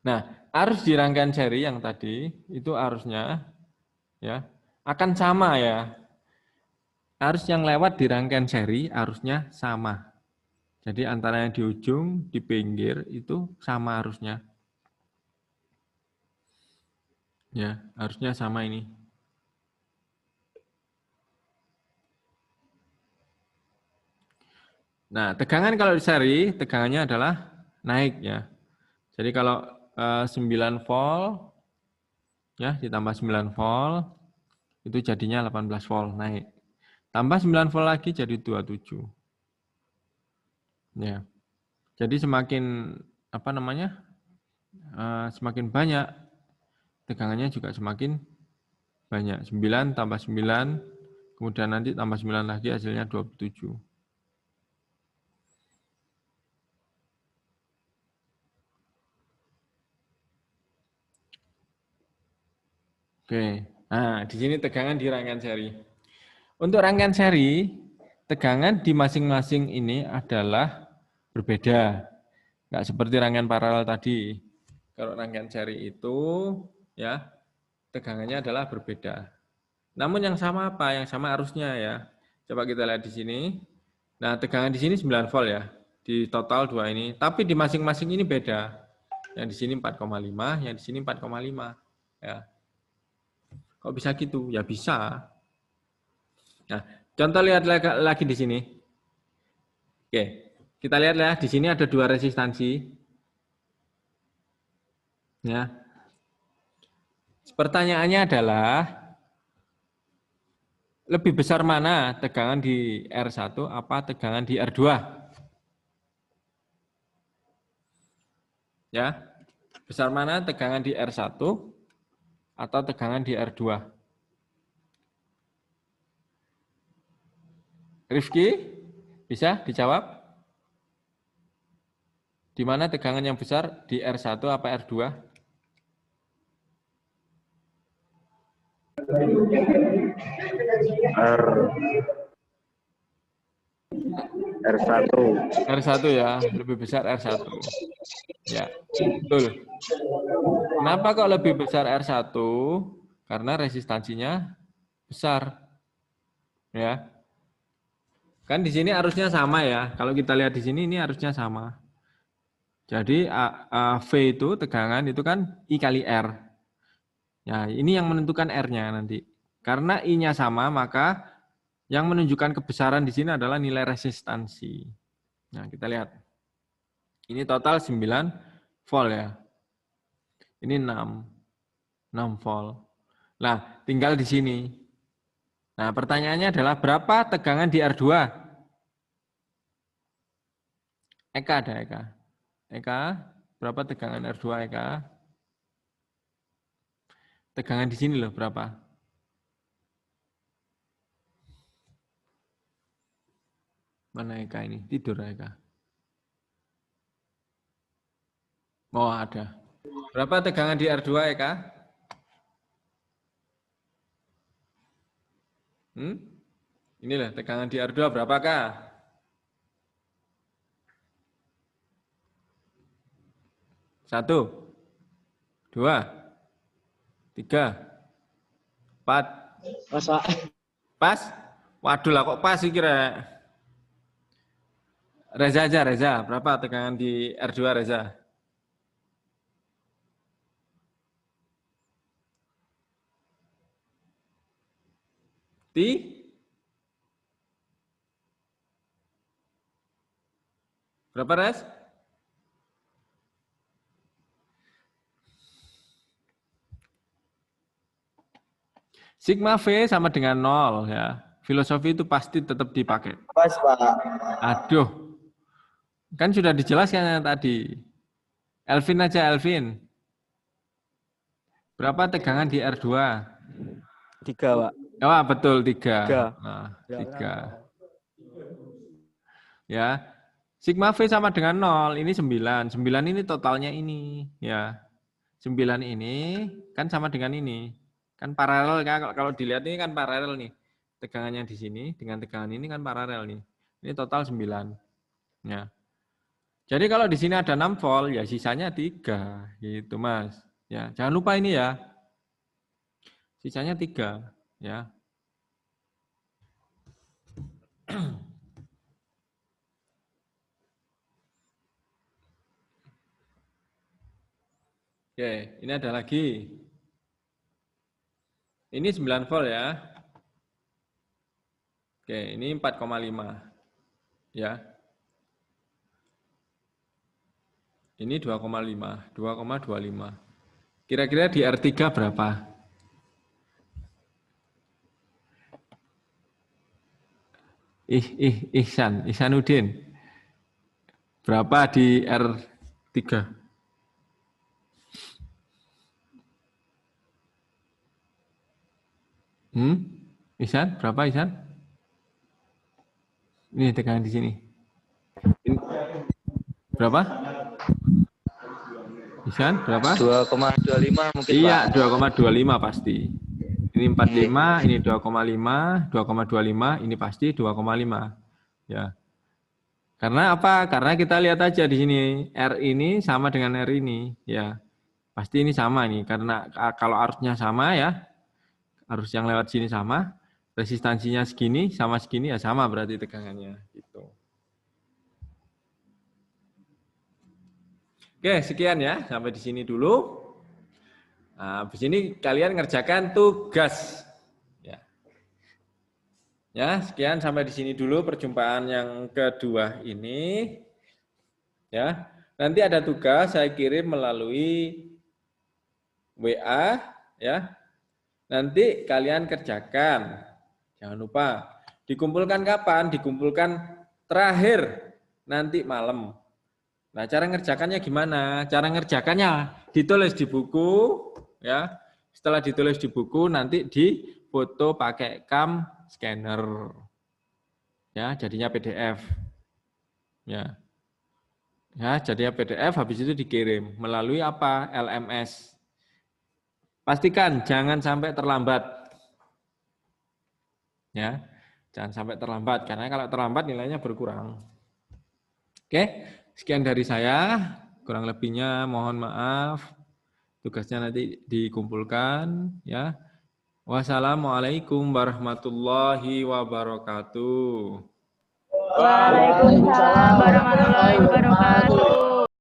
Speaker 1: Nah, arus di rangkaian seri yang tadi itu arusnya ya akan sama ya. Arus yang lewat di rangkaian seri arusnya sama. Jadi antara yang di ujung, di pinggir itu sama harusnya. Ya, harusnya sama ini. Nah, tegangan kalau di seri, tegangannya adalah naik ya. Jadi kalau 9 volt ya ditambah 9 volt itu jadinya 18 volt naik. Tambah 9 volt lagi jadi 27. Ya. Jadi semakin apa namanya? Semakin banyak tegangannya juga semakin banyak. 9 tambah 9 kemudian nanti tambah 9 lagi hasilnya 27. Oke, nah di sini tegangan di rangkaian seri. Untuk rangkaian seri, tegangan di masing-masing ini adalah berbeda. Nggak seperti rangkaian paralel tadi. Kalau rangkaian seri itu, ya tegangannya adalah berbeda. Namun yang sama apa? Yang sama arusnya ya. Coba kita lihat di sini. Nah, tegangan di sini 9 volt ya. Di total dua ini. Tapi di masing-masing ini beda. Yang di sini 4,5, yang di sini 4,5. Ya. Kok bisa gitu? Ya bisa. Nah, contoh lihat lagi di sini. Oke, kita lihat ya. Di sini ada dua resistansi. Ya. Pertanyaannya adalah lebih besar mana tegangan di R1 apa tegangan di R2? Ya. Besar mana tegangan di R1 atau tegangan di R2? Rifki, bisa dijawab? Di mana tegangan yang besar di R1 apa R2?
Speaker 6: R1.
Speaker 1: R1 ya, lebih besar R1. Ya, betul. Kenapa kok lebih besar R1? Karena resistansinya besar. Ya. Kan di sini arusnya sama ya. Kalau kita lihat di sini ini arusnya sama. Jadi V itu tegangan itu kan I kali R. Ya, ini yang menentukan R-nya nanti. Karena I-nya sama, maka yang menunjukkan kebesaran di sini adalah nilai resistansi. Nah, kita lihat. Ini total 9 volt ya. Ini 6 volt. Nah, tinggal di sini. Nah, pertanyaannya adalah berapa tegangan di R2? Eka ada Eka. Eka, berapa tegangan R2 Eka? Tegangan di sini loh berapa? Mana Eka ini? Tidur Eka. Oh, ada. Berapa tegangan di R2 Eka? Inilah tegangan di R2 berapakah? 1, 2, 3, 4.
Speaker 5: Pas, Pak.
Speaker 1: Pas? Waduh lah kok pas sih kira. Reza aja, Reza. Berapa tegangan di R2 Reza? Berapa Res? Sigma V sama dengan 0 ya. Filosofi itu pasti tetap dipakai.
Speaker 5: Pas, Pak.
Speaker 1: Aduh. Kan sudah dijelaskan yang tadi. Elvin aja, Elvin. Berapa tegangan di R2?
Speaker 3: 3, Pak.
Speaker 1: Oh, betul 3.
Speaker 3: 3.
Speaker 1: Nah, 3. Ya. Sigma V sama dengan 0. Ini 9. 9 ini totalnya ini. Ya. 9 ini kan sama dengan ini. Kan paralel kan kalau dilihat ini kan paralel nih. Tegangannya di sini dengan tegangan ini kan paralel nih. Ini total 9. Ya. Jadi kalau di sini ada 6 volt ya sisanya 3 gitu Mas. Ya, jangan lupa ini ya. Sisanya 3 ya. Oke, ini ada lagi. Ini 9 volt ya. Oke, ini 4,5. Ya. Ini 2,5, 2,25. Kira-kira di R3 berapa? Ihsanuddin. Berapa di R3? Ihsan, berapa Ihsan? Ini tekan di sini. Berapa? Ihsan, berapa?
Speaker 5: 2,25 mungkin,
Speaker 1: Iya,
Speaker 5: Pak.
Speaker 1: 2,25 pasti. Ini 45, ini 2,5, 2,25, ini pasti 2,5. Ya. Karena apa? Karena kita lihat aja di sini, R ini sama dengan R ini, ya. Pasti ini sama nih, karena kalau arusnya sama ya, arus yang lewat sini sama, resistansinya segini sama segini ya sama berarti tegangannya gitu. Oke, sekian ya, sampai di sini dulu. Nah, habis ini kalian ngerjakan tugas. Ya, sekian sampai di sini dulu perjumpaan yang kedua ini. Ya, nanti ada tugas saya kirim melalui WA ya. Nanti kalian kerjakan. Jangan lupa dikumpulkan kapan? Dikumpulkan terakhir nanti malam. Nah, cara ngerjakannya gimana? Cara ngerjakannya ditulis di buku ya. Setelah ditulis di buku nanti difoto pakai cam scanner. Ya, jadinya PDF. Ya. Ya, jadinya PDF habis itu dikirim melalui apa? LMS. Pastikan jangan sampai terlambat. Ya. Jangan sampai terlambat karena kalau terlambat nilainya berkurang. Oke, sekian dari saya. Kurang lebihnya mohon maaf. Tugasnya nanti dikumpulkan ya. Wassalamualaikum warahmatullahi wabarakatuh.
Speaker 2: Waalaikumsalam warahmatullahi wabarakatuh.